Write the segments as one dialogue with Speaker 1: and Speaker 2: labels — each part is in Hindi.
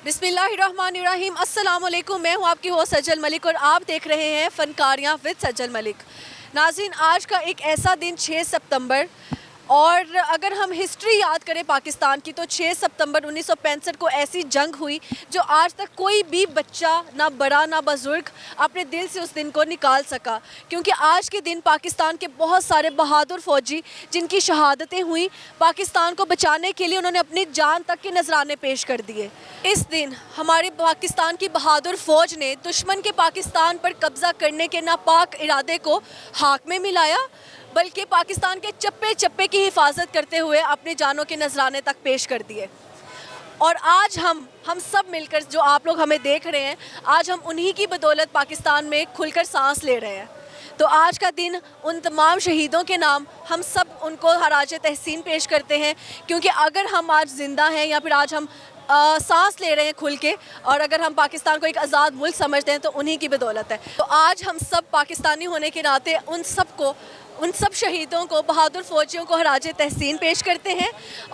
Speaker 1: बिस्मिल्लाहिर्रहमानिर्रहीम अस्सलाम वालेकुम। मैं हूँ आपकी होस्ट सज्जल मलिक और आप देख रहे हैं फ़नकारियाँ विद सज्जल मलिक। नाज़रीन, आज का एक ऐसा दिन 6 सितंबर, और अगर हम हिस्ट्री याद करें पाकिस्तान की तो 6 सितंबर 1965 को ऐसी जंग हुई जो आज तक कोई भी बच्चा, ना बड़ा ना बुज़ुर्ग, अपने दिल से उस दिन को निकाल सका। क्योंकि आज के दिन पाकिस्तान के बहुत सारे बहादुर फ़ौजी जिनकी शहादतें हुई, पाकिस्तान को बचाने के लिए उन्होंने अपनी जान तक के नजराने पेश कर दिए। इस दिन हमारे पाकिस्तान की बहादुर फ़ौज ने दुश्मन के पाकिस्तान पर कब्ज़ा करने के नापाक इरादे को हाक में मिलाया, बल्कि पाकिस्तान के चप्पे चप्पे की हिफाजत करते हुए अपनी जानों के नजराने तक पेश कर दिए। और आज हम सब मिलकर, जो आप लोग हमें देख रहे हैं, आज हम उन्हीं की बदौलत पाकिस्तान में खुलकर सांस ले रहे हैं। तो आज का दिन उन तमाम शहीदों के नाम हम सब उनको खराज तहसीन पेश करते हैं, क्योंकि अगर हम आज ज़िंदा हैं या फिर आज हम सांस ले रहे हैं खुल के, और अगर हम पाकिस्तान को एक आज़ाद मुल्क समझते हैं तो उन्हीं की बदौलत है। तो आज हम सब पाकिस्तानी होने के नाते उन सब शहीदों को, बहादुर फ़ौजियों को खराज तहसीन पेश करते हैं।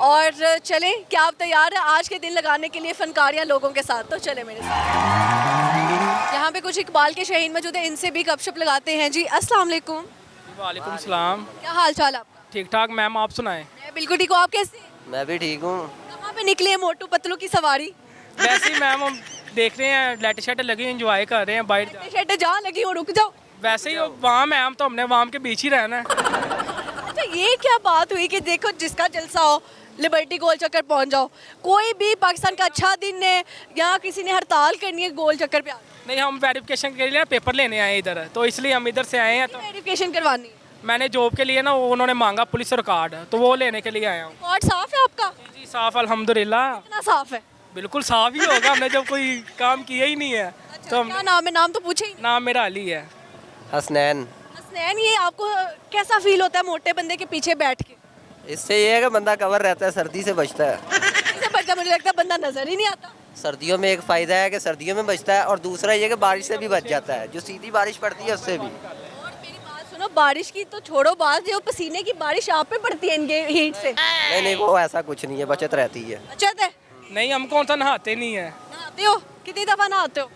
Speaker 1: और चलें, क्या आप तैयार हैं आज के दिन लगाने के लिए फ़नकारियाँ लोगों के साथ? तो चलें मेरे साथ। यहाँ पे कुछ इकबाल के शहीद मौजूद हैं, इनसे भी गपशप लगाते हैं। जी अस्सलाम वालेकुम।
Speaker 2: वालेकुम सलाम।
Speaker 1: क्या हाल चाल आपका?
Speaker 2: ठीक ठाक मैम, आप सुनाएं?
Speaker 1: मैं बिल्कुल ठीक हूँ, आप कैसे हैं?
Speaker 3: मैं भी ठीक हूँ।
Speaker 1: कहाँ पे निकले हैं मोटू पतलू की सवारी?
Speaker 2: वैसे ही मैम हम देख रहे हैं, लाइट शर्ट लगी, एंजॉय कर रहे हैं बाहर।
Speaker 1: शर्ट जहाँ लगी हो रुक जाओ।
Speaker 2: वैसे ही वाम मैम, तो हमने वाम के बीच ही रहना है।
Speaker 1: अच्छा, ये क्या बात हुई कि देखो जिसका जलसा हो लिबर्टी गोल चक्कर पहुंच जाओ? कोई भी पाकिस्तान का अच्छा दिन है या किसी ने हड़ताल करनी है, गोल चक्कर पे
Speaker 2: नहीं, हम वेरिफिकेशन के लिए पेपर लेने आए इधर, तो इसलिए हम इधर से आए हैं। तो
Speaker 1: वेरिफिकेशन करवानी है?
Speaker 2: मैंने जॉब के लिए ना, उन्होंने मांगा पुलिस रिकॉर्ड, तो वो लेने के लिए आया हूँ।
Speaker 1: रिकॉर्ड साफ है आपका?
Speaker 2: जी साफ अल्हम्दुलिल्लाह।
Speaker 1: कितना साफ है?
Speaker 2: बिल्कुल साफ ही होगा, हमने जब कोई काम किया ही नहीं है।
Speaker 1: अच्छा,
Speaker 2: तो
Speaker 1: क्या नाम है? नाम तो पूछे ही नहीं।
Speaker 2: नाम मेरा अली है।
Speaker 3: हसनैन।
Speaker 1: हसनैन, ये आपको कैसा फील होता है मोटे बंदे के पीछे बैठ के?
Speaker 3: इससे ये है कि बंदा कवर रहता है, सर्दी से बचता है।
Speaker 1: इससे बच्चा, मुझे लगता है बंदा नजर ही नहीं आता।
Speaker 3: सर्दियों में एक फ़ायदा है कि सर्दियों में बचता है, और दूसरा ये कि बारिश से भी बच जाता है, जो सीधी बारिश पड़ती है उससे भी।
Speaker 1: और मेरी बात सुनो, बारिश की तो छोड़ो बात, जो पसीने की बारिश आप पे पड़ती है इनके हीट से।
Speaker 3: नहीं नहीं, वो ऐसा कुछ नहीं है, बचत रहती है।
Speaker 1: अच्छा है।
Speaker 2: नहीं, हम कौन सा नहाते नहीं है।
Speaker 1: नहाते हो? कितनी दफा नहाते हो?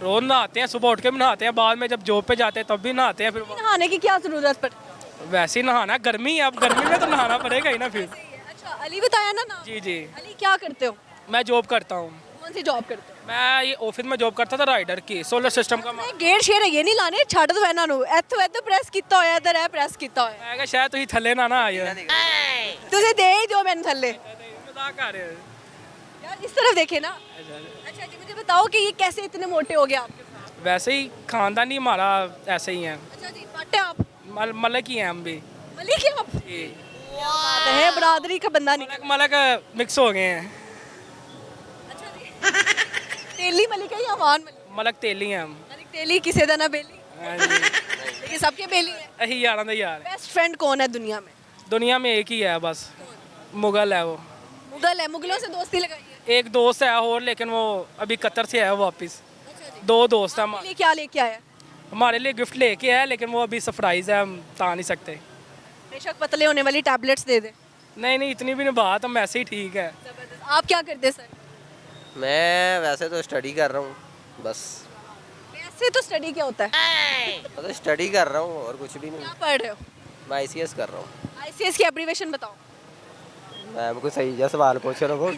Speaker 2: रोज नहाते हैं, सुबह उठ के भी नहाते हैं, बाद में जब जॉब पे जाते हैं तब भी नहाते हैं। फिर
Speaker 1: नहाने की क्या जरूरत पड़ती है?
Speaker 2: वैसे ही नहाना, गर्मी है, अब गर्मी में तो नहाना पड़ेगा ही ना फिर।
Speaker 1: अच्छा, अली बताया ना नाम?
Speaker 2: जी जी।
Speaker 1: अली क्या करते हो?
Speaker 2: मैं जॉब करता हूँ।
Speaker 1: कौन सी जॉब करते हो?
Speaker 2: मैं ये ऑफिस में जॉब करता था, राइडर की, सोलर सिस्टम का।
Speaker 1: मैं गेट शेर ये नहीं लाने, छੱਡ ਦੋ ਇਹਨਾਂ ਨੂੰ। ਇੱਥੋਂ ਇੱਧਰ ਪ੍ਰੈਸ ਕੀਤਾ ਹੋਇਆ, ਇੱਧਰ ਇਹ ਪ੍ਰੈਸ ਕੀਤਾ ਹੋਇਆ।
Speaker 2: मैं कहा शायद तुम थले ना ना आए।
Speaker 1: ਤੁਸੀਂ ਦੇ ਹੀ ਦਿਓ ਮੈਨੂੰ ਥੱਲੇ।
Speaker 2: मजाक कर रहे हो।
Speaker 1: यार इस तरफ देखे ना। अच्छा जी, मुझे बताओ कि ये कैसे इतने मोटे हो गए आपके साथ?
Speaker 2: वैसे ही खानदान ही हमारा ऐसे ही है।
Speaker 1: अच्छा जी, पाटे आप?
Speaker 2: मलक ही हैं हम भी।
Speaker 1: मलिक है आप?
Speaker 2: जी।
Speaker 1: बात है, बरादरी का बंदा नहीं।
Speaker 2: मलक मिक्स हो गए हैं।
Speaker 1: अच्छा जी। तेली मलिक है या अमान मलिक?
Speaker 2: मलक तेली हैं हम।
Speaker 1: मलिक तेली किसे दा ना बेली,
Speaker 2: हाँ जी।
Speaker 1: लेकिन सबके बेली है।
Speaker 2: यही यार यार।
Speaker 1: बेस्ट फ्रेंड कौन है दुनिया में?
Speaker 2: दुनिया में एक ही है बस, मुगल है वो।
Speaker 1: मुगल है? मुगलों से दोस्ती लगाई है?
Speaker 2: एक दोस्त है और, लेकिन वो अभी कतर से आया वापस।
Speaker 1: अच्छा जी।
Speaker 2: दो दोस्त हैं
Speaker 1: आपके लिए क्या लेके आया?
Speaker 2: हमारे लिए गिफ्ट लेके आया, लेकिन वो अभी सरप्राइज है, हम बता नहीं सकते।
Speaker 1: बेशक पतले होने वाली टैबलेट्स दे दे।
Speaker 2: नहीं नहीं, इतनी भी नहीं बात, हम ऐसे ही ठीक है।
Speaker 1: जबरदस्त। आप क्या करते सर?
Speaker 3: मैं वैसे तो स्टडी कर रहा हूँ, बस।
Speaker 1: वैसे तो स्टडी क्या होता है?
Speaker 3: मतलब स्टडी कर रहा हूँ और कुछ भी नहीं।
Speaker 1: क्या पढ़ रहे हो?
Speaker 3: मैं ICS कर रहा हूँ।
Speaker 1: आईसीएस की एब्रीवेशन बताओ।
Speaker 3: मैम को सही जैसा सवाल पूछ रहा हूँ।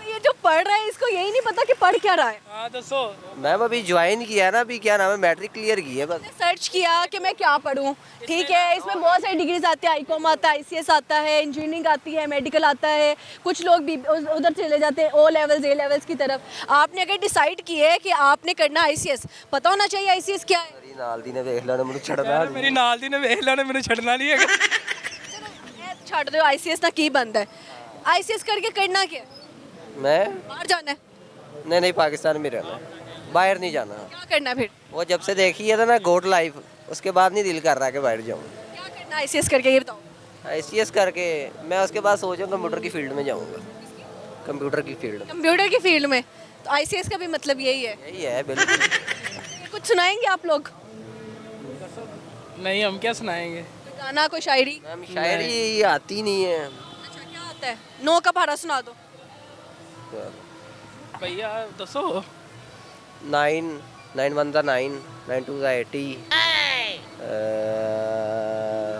Speaker 1: ये जो पढ़ रहा है इसको यही नहीं पता कि पढ़ क्या रहा है।
Speaker 2: हाँ दसो।
Speaker 3: मैम अभी ज्वाइन किया है ना, अभी क्या नाम है, मैट्रिक क्लियर की है बस।
Speaker 1: सर्च किया कि मैं क्या पढूं, ठीक है। इसमें बहुत सारी डिग्रीज आती है, आईकॉम आता है, आईसीएस आता है, इंजीनियरिंग आती है, मेडिकल आता है। कुछ लोग भी उधर चले जाते हैं, O लेवल्स A लेवल्स की तरफ। आपने अगर डिसाइड किया है कि आपने करना आईसीएस, पता होना चाहिए आईसीएस क्या है।
Speaker 3: मेरी नाल दी ने देख लेना, मुझे छड़ना नहीं।
Speaker 2: मेरी नाल दी ने वेख लेना, मैंने छड़ना नहीं है।
Speaker 1: छੱਡ ਦਿਓ, आईसीएस ना की बंद है। आईसीएस करके करना क्या है?
Speaker 3: मैं
Speaker 1: बाहर जाना है?
Speaker 3: नहीं, पाकिस्तान में रहना है, बाहर नहीं जाना।
Speaker 1: क्या करना है फिर?
Speaker 3: वो जब से देखी है था ना गोट लाइफ, उसके बाद नहीं दिल कर रहा कि बाहर जाऊँ।
Speaker 1: क्या करना है आईसीएस करके, ये बताओ।
Speaker 3: ICS करके मैं उसके बाद सोच रहा हूँ कंप्यूटर की फील्ड में जाऊँगा। कंप्यूटर की फील्ड में।
Speaker 1: कंप्यूटर की फील्ड में? तो आईसीएस का भी मतलब यही है।
Speaker 3: यही है बिल्कुल।
Speaker 1: कुछ सुनाएंगे आप लोग?
Speaker 2: नहीं, हम क्या सुनाएंगे।
Speaker 1: कोई गाना, कोई शायरी?
Speaker 3: मैम शायरी आती नहीं है।
Speaker 1: अच्छा, क्या आता है? नो का भाड़ा सुना दो।
Speaker 2: भैया दसो
Speaker 3: 9 9 1 9 9 2 80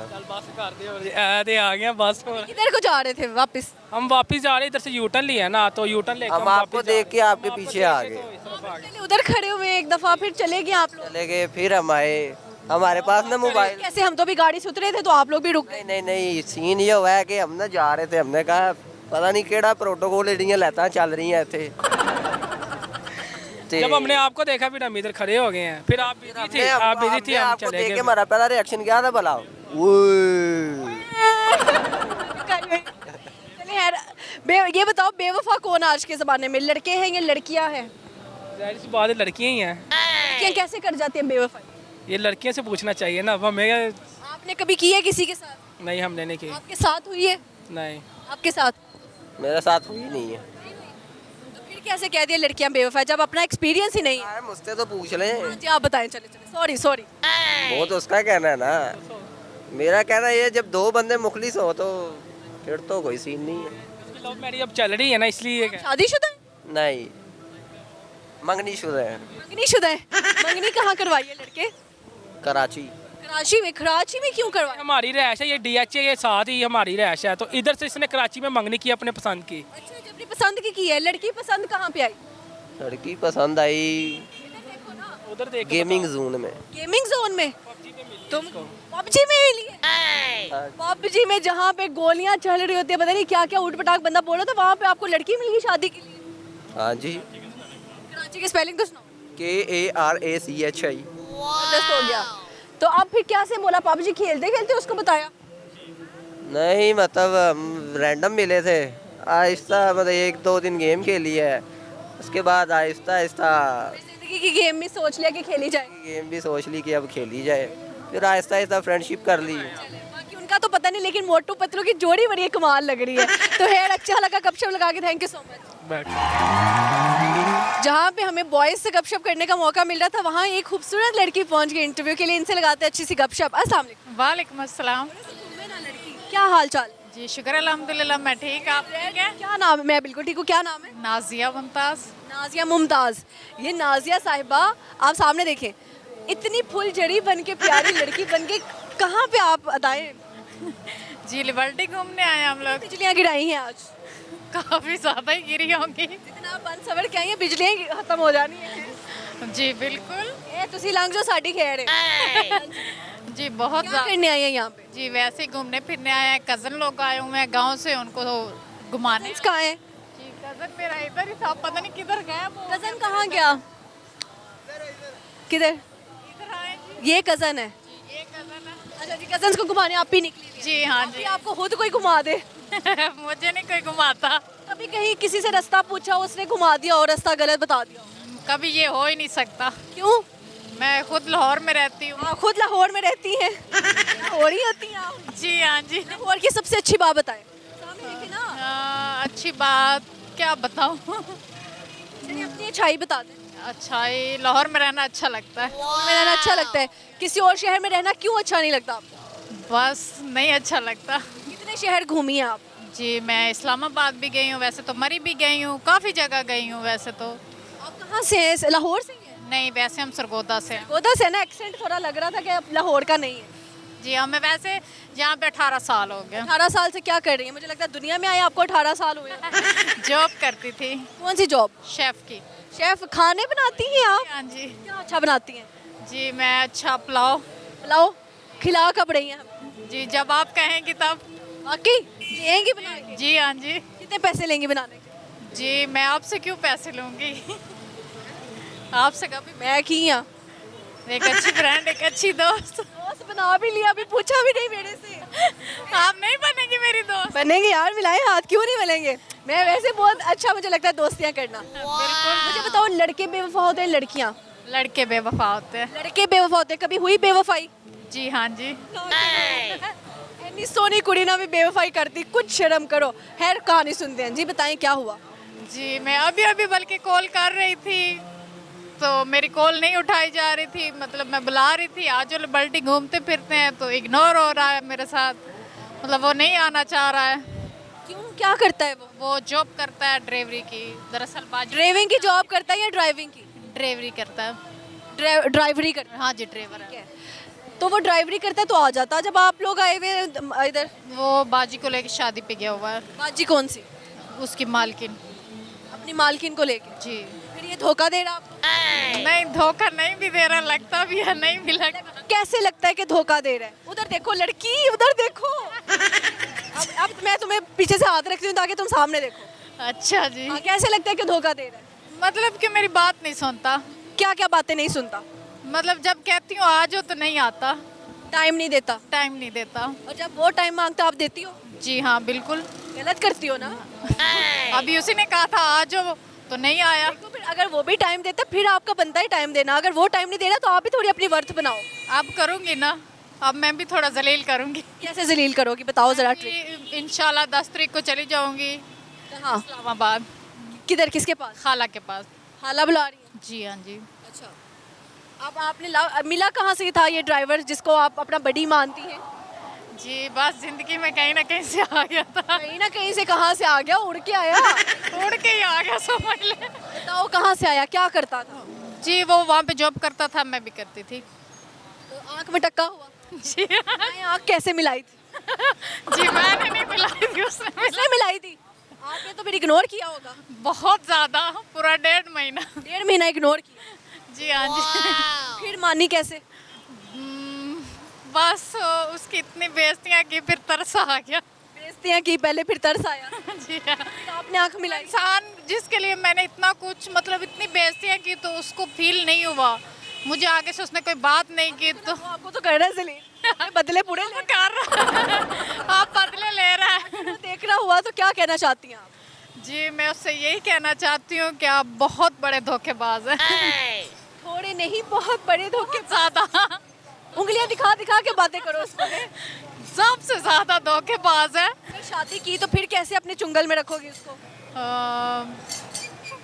Speaker 2: चल बस कर दे और ऐ ते आ गया बस और
Speaker 1: किधर को जा रहे थे वापस?
Speaker 2: हम वापस जा रहे हैं, इधर से यू टर्न लिया ना, तो यू टर्न लेके
Speaker 3: हम आपको
Speaker 2: वापस जा
Speaker 3: देख के
Speaker 2: रहे हैं।
Speaker 3: आपके
Speaker 2: हम आपको
Speaker 3: पीछे
Speaker 2: देख
Speaker 3: आ
Speaker 2: के
Speaker 3: गए।
Speaker 2: तो इस तरफ आ गए।
Speaker 1: पहले उधर खड़े हुए एक दफा, फिर चले गए आप लोग।
Speaker 3: चले गए, फिर हम आए, हमारे पास ना मोबाइल।
Speaker 1: कैसे? हम तो भी गाड़ी से उतरे थे तो आप लोग भी रुक गए।
Speaker 3: नहीं नहीं नहीं, सीन ये हुआ है कि हम ना जा रहे थे, हमने कहा पता नहीं केड़ा प्रोटोकॉल एडियां लेता चल रही हैं थे।
Speaker 2: जब हमने आपको देखा फिर हम इधर खड़े हो गए हैं, फिर आप बिजी थे, आप बिजी थी, हम
Speaker 3: आपको
Speaker 2: चले
Speaker 3: देख के
Speaker 2: गए।
Speaker 3: हमारा पहला रिएक्शन क्या था भला?
Speaker 1: चलिए यार, ये बताओ बेवफा कौन आज के ज़माने में, लड़के हैं या लड़कियां हैं?
Speaker 2: जाहिर सी बात है लड़कियां ही हैं।
Speaker 1: लड़कियां कैसे कर जाती हैं बेवफाई?
Speaker 2: ये लड़कियों से पूछना चाहिए ना, अब हमें
Speaker 1: आपने कभी की है किसी के साथ?
Speaker 2: नहीं, हमने नहीं की।
Speaker 1: आपके साथ हुई है?
Speaker 2: नहीं,
Speaker 1: आपके साथ?
Speaker 3: मेरे साथ हुई नहीं है।
Speaker 1: तो फिर कैसे कह दिया लड़कियां बेवफा जब अपना एक्सपीरियंस ही नहीं है?
Speaker 3: यार मुझसे तो पूछ लें,
Speaker 1: जी आप बताएं। चले चले, सॉरी सॉरी।
Speaker 3: वो तो उसका कहना है ना। मेरा कहना ये, जब दो बंदे मुखलिस हो तो फिर तो कोई सीन नहीं है।
Speaker 2: लव मैरिज अब चल रही है ना, इसलिए क्या-
Speaker 1: शादीशुदा है?
Speaker 3: नहीं, मंगनी शुदा है।
Speaker 1: मंगनीशुदा है? मंगनी कहाँ करवाई है लड़के?
Speaker 3: कराची।
Speaker 1: कराची में? कराची में क्यों करवाई?
Speaker 2: हमारी रहायश है, ये DHA के साथ ही हमारी रहायश है, तो इधर से इसने कराची में मंगनी की अपने पसंद की।
Speaker 1: अच्छा, जब अपनी पसंद की है, लड़की पसंद कहाँ पे आई?
Speaker 3: लड़की पसंद आई
Speaker 2: उधर देख
Speaker 3: गेमिंग जोन में।
Speaker 1: गेमिंग जोन में? तुम पबजी में मिली है? पबजी में जहाँ पे गोलियां चल रही होती है, पता नहीं क्या क्या उठपटांग बंदा बोल रहा था, वहाँ पे आपको लड़की मिल गई शादी के लिए?
Speaker 3: हाँ जी।
Speaker 1: कराची की स्पेलिंग तो सुनाओ।
Speaker 3: KARACHI।
Speaker 1: जबरदस्त हो गया। तो अब फिर क्या से बोला? पबजी खेलते खेलते उसको बताया?
Speaker 3: नहीं, मतलब हम रैंडम मिले थे, आहिस्ता मतलब 1-2 दिन गेम खेली है, उसके बाद आहिस्ता आहिस्ता
Speaker 1: जिंदगी की गेम में सोच लिया कि खेली जाए।
Speaker 3: गेम भी सोच ली कि अब खेली जाए, फिर आहिस्ता आहिस्ता फ्रेंडशिप कर ली।
Speaker 1: बाकी उनका तो पता नहीं, लेकिन मोटू पतलू की जोड़ी बड़ी कमाल लग रही है। तो हेयर अच्छा लगा गपशप लगा के, थैंक यू सो मच।
Speaker 2: बैठ।
Speaker 1: जहाँ पे हमें बॉयज से गपशप करने का मौका मिल रहा था, वहाँ एक खूबसूरत लड़की पहुँच गई इंटरव्यू के लिए। इनसे लगाते हैं अच्छी सी गपशप। अस्सलाम वालेकुम।
Speaker 4: वालेकुम अस्सलाम।
Speaker 1: क्या हाल चाल?
Speaker 4: जी शुक्र अल्हम्दुलिल्लाह, मैं ठीक। आप ठीक है?
Speaker 1: क्या नाम है? मैं बिल्कुल ठीक हूँ। क्या नाम है?
Speaker 4: नाजिया मुमताज़।
Speaker 1: नाजिया मुमताज़। ये नाजिया साहिबा, आप सामने देखें, इतनी फुलझड़ी बन के, प्यारी लड़की बन के, कहाँ पे आप अदाएं?
Speaker 4: जी लिबर्टी घूमने आए हम लोग।
Speaker 1: बिजलियाँ गिराई हैं आज?
Speaker 4: काफ़ी ज़्यादा ही गिरी होंगी।
Speaker 1: जितना आप बन सवर के आई हैं, बिजलियाँ खत्म हो जानी है।
Speaker 4: जी बिल्कुल।
Speaker 1: ए तुसी लंघ जो साड़ी खैर है।
Speaker 4: जी बहुत
Speaker 1: क्या
Speaker 4: ज़्यादा।
Speaker 1: करने आई हैं यहाँ पे?
Speaker 4: जी वैसे ही घूमने फिरने आए हैं, कज़न लोग आए हुए हैं गांव से, उनको घुमाने।
Speaker 1: कहाँ है?
Speaker 4: जी कज़न मेरा इधर ही था, पता नहीं किधर गया वो।
Speaker 1: कज़न कहाँ गया? किधर?
Speaker 4: इधर आए जी।
Speaker 1: ये कज़न है?
Speaker 4: ये कज़न है।
Speaker 1: अच्छा जी, कज़न्स को घुमाने आप ही निकली थी?
Speaker 4: जी हाँ
Speaker 1: अभी
Speaker 4: जी।
Speaker 1: आपको खुद कोई घुमा दे?
Speaker 4: मुझे नहीं कोई घुमाता।
Speaker 1: कभी कहीं किसी से रास्ता पूछा, उसने घुमा दिया और रास्ता गलत बता दिया?
Speaker 4: कभी ये हो ही नहीं सकता।
Speaker 1: क्यों?
Speaker 4: मैं खुद लाहौर में रहती हूँ।
Speaker 1: आप खुद लाहौर में रहती हैं? लाहौर ही होती हैं आप?
Speaker 4: जी हाँ जी।
Speaker 1: लाहौर की सबसे अच्छी बात बताएं। सामने देखिए ना।
Speaker 4: अच्छी बात क्या बताऊँ।
Speaker 1: चलिए अपनी अच्छाई बता दें।
Speaker 4: अच्छा, ये लाहौर में रहना अच्छा लगता है।
Speaker 1: लाहौर में रहना अच्छा लगता है? किसी और शहर में रहना क्यों अच्छा नहीं लगता आपको?
Speaker 4: बस नहीं अच्छा लगता।
Speaker 1: कितने शहर घूमी हैं आप?
Speaker 4: जी मैं इस्लामाबाद भी गई हूँ, वैसे तो मरी भी गई हूँ, काफ़ी जगह गई हूँ वैसे तो।
Speaker 1: आप कहाँ से हैं? लाहौर से ही हैं?
Speaker 4: नहीं वैसे हम सरगोदा से हैं।
Speaker 1: गोदा से ना, एक्सेंट थोड़ा लग रहा था कि आप लाहौर का नहीं है।
Speaker 4: जी हमें वैसे यहाँ पे 18 साल हो गए।
Speaker 1: 18 साल से क्या कर रही है? मुझे लगता है दुनिया में आए आपको 18 साल हुए हैं।
Speaker 4: जॉब करती थी,
Speaker 1: कौन सी जॉब?
Speaker 4: शेफ़ की।
Speaker 1: शेफ। खाने बनाती हैं आप?
Speaker 4: हाँ जी।
Speaker 1: क्या अच्छा बनाती हैं?
Speaker 4: जी मैं अच्छा पुलाव।
Speaker 1: पुलाव खिला कब रही हैं हम?
Speaker 4: जी जब आप कहेंगी तब।
Speaker 1: वाकई देंगी बना के?
Speaker 4: जी हाँ जी।
Speaker 1: कितने पैसे लेंगी बनाने के?
Speaker 4: जी मैं आपसे क्यों पैसे लूँगी। आपसे कभी।
Speaker 1: मैं की हैं?
Speaker 4: एक अच्छी फ्रेंड, एक अच्छी दोस्त।
Speaker 1: दोस्त बना भी लिया, अभी पूछा भी नहीं मेरे से।
Speaker 4: आप नहीं बनेगी मेरी दोस्त।
Speaker 1: बनेंगे यार, मिलाए हाथ, क्यों नहीं मिलेंगे? मैं वैसे बहुत अच्छा, मुझे लगता है दोस्तियाँ करना।
Speaker 4: बिल्कुल।
Speaker 1: मुझे बताओ, लड़के बेवफा होते हैं लड़कियाँ?
Speaker 4: लड़के बेवफा होते हैं।
Speaker 1: लड़के बेवफा होते हैं। कभी हुई बेवफाई?
Speaker 4: जी हाँ जी।
Speaker 1: इतनी सोनी कुड़ी ना भी बेवफाई करती, कुछ शर्म करो। खैर कहानी सुनते हैं जी, बताएं क्या हुआ?
Speaker 4: जी मैं अभी अभी बल्कि कॉल कर रही थी तो मेरी कॉल नहीं उठाई जा रही थी, मतलब मैं बुला रही थी आज लिबर्टी घूमते फिरते हैं तो इग्नोर हो रहा है मेरे साथ, मतलब वो नहीं आना चाह रहा है।
Speaker 1: क्यों, क्या करता है वो?
Speaker 4: जॉब करता है ड्राइवरी की, दरअसल बाजू
Speaker 1: ड्राइविंग की जॉब करता है या ड्राइविंग की?
Speaker 4: ड्राइवरी करता है।
Speaker 1: ड्राइवरी करता
Speaker 4: हाँ जी, ड्राइवर है।
Speaker 1: है। तो वो ड्राइवरी करता है तो आ जाता जब आप लोग आए हुए इधर।
Speaker 4: वो बाजी को लेके शादी पे गया हुआ है,
Speaker 1: बाजी कौन सी?
Speaker 4: उसकी मालकिन।
Speaker 1: अपनी मालकिन को लेके।
Speaker 4: जी
Speaker 1: फिर ये धोखा दे रहा आपको?
Speaker 4: नहीं, धोखा नहीं भी दे रहा, लगता भी है नहीं भी लगता।
Speaker 1: कैसे लगता है कि धोखा दे रहा है? उधर देखो लड़की, उधर देखो। अब मैं तुम्हें पीछे से हाथ रखती हूँ ताकि तुम सामने देखो।
Speaker 4: अच्छा जी।
Speaker 1: हाँ, कैसे लगता है कि धोखा दे रहा है?
Speaker 4: मतलब कि मेरी बात नहीं सुनता,
Speaker 1: क्या क्या बातें नहीं सुनता?
Speaker 4: मतलब जब कहती हूँ आ जाओ तो नहीं आता,
Speaker 1: टाइम नहीं देता,
Speaker 4: टाइम नहीं देता।
Speaker 1: और जब वो टाइम मांगता आप देती हो?
Speaker 4: जी हाँ बिल्कुल।
Speaker 1: गलत करती हो ना।
Speaker 4: अभी उसी ने कहा था आ जाओ तो नहीं आया।
Speaker 1: तो फिर अगर वो भी टाइम देता फिर आपका बनता है टाइम देना। अगर वो टाइम नहीं दे रहा तो आप भी थोड़ी अपनी वर्थ बनाओ।
Speaker 4: अब करूँगी ना, अब मैं भी थोड़ा जलील करूँगी।
Speaker 1: कैसे जलील करोगी, बताओ जरा ट्रिक।
Speaker 4: इंशाल्लाह 10 तारीख को चली जाऊँगी
Speaker 1: हाँ,
Speaker 4: इस्लामाबाद,
Speaker 1: किधर, किसके पास?
Speaker 4: खाला के पास।
Speaker 1: खाला बुला रही है?
Speaker 4: जी हाँ जी।
Speaker 1: अच्छा, अब आपने मिला कहाँ से था ये ड्राइवर जिसको आप अपना बड़ी मानती हैं?
Speaker 4: जी बस जिंदगी में कहीं ना कहीं से आ गया था।
Speaker 1: कहीं ना कहीं से। कहाँ से आ गया? उड़ के आया?
Speaker 4: उड़ के ही आ गया, समझ ले।
Speaker 1: बताओ कहाँ से आया, क्या करता था?
Speaker 4: जी वो वहाँ पे जॉब करता था, मैं भी करती थी।
Speaker 1: तो आंख में टक्का हुआ?
Speaker 4: जी
Speaker 1: नहीं, आंख कैसे मिलाई थी?
Speaker 4: जी मैंने नहीं मिलाई थी, उसने मिलाई।
Speaker 1: उसने मिलाई थी? आपने तो फिर इग्नोर किया होगा।
Speaker 4: बहुत ज्यादा, पूरा 1.5 महीना।
Speaker 1: 1.5 महीना इग्नोर किया?
Speaker 4: जी हाँ जी।
Speaker 1: फिर मानी कैसे?
Speaker 4: बस उसकी इतनी बेइज्जतियाँ की, फिर तरस आ गया।
Speaker 1: बेइज्जतियाँ की पहले, फिर तरस आया?
Speaker 4: जी हाँ।
Speaker 1: तो आपने आंख मिलाई?
Speaker 4: इंसान जिसके लिए मैंने इतना कुछ, मतलब इतनी बेइज्जतियाँ की, तो उसको फील नहीं हुआ। मुझे आगे से उसने कोई बात नहीं की तो
Speaker 1: वो आपको तो कर रहा है जलील। बदले पूरे ले
Speaker 4: कर रहा। आप बदले ले रहा है।
Speaker 1: देख रहा हुआ तो क्या कहना चाहती हैं आप?
Speaker 4: जी मैं उससे यही कहना चाहती हूँ कि आप बहुत बड़े धोखेबाज हैं।
Speaker 1: थोड़े नहीं, बहुत बड़े धोखे।
Speaker 4: ज्यादा,
Speaker 1: उंगलियां दिखा दिखा के बातें करो उसको।
Speaker 4: सबसे ज्यादा धोखेबाज है।
Speaker 1: अगर शादी की तो फिर कैसे अपने चुंगल में रखोगी उसको?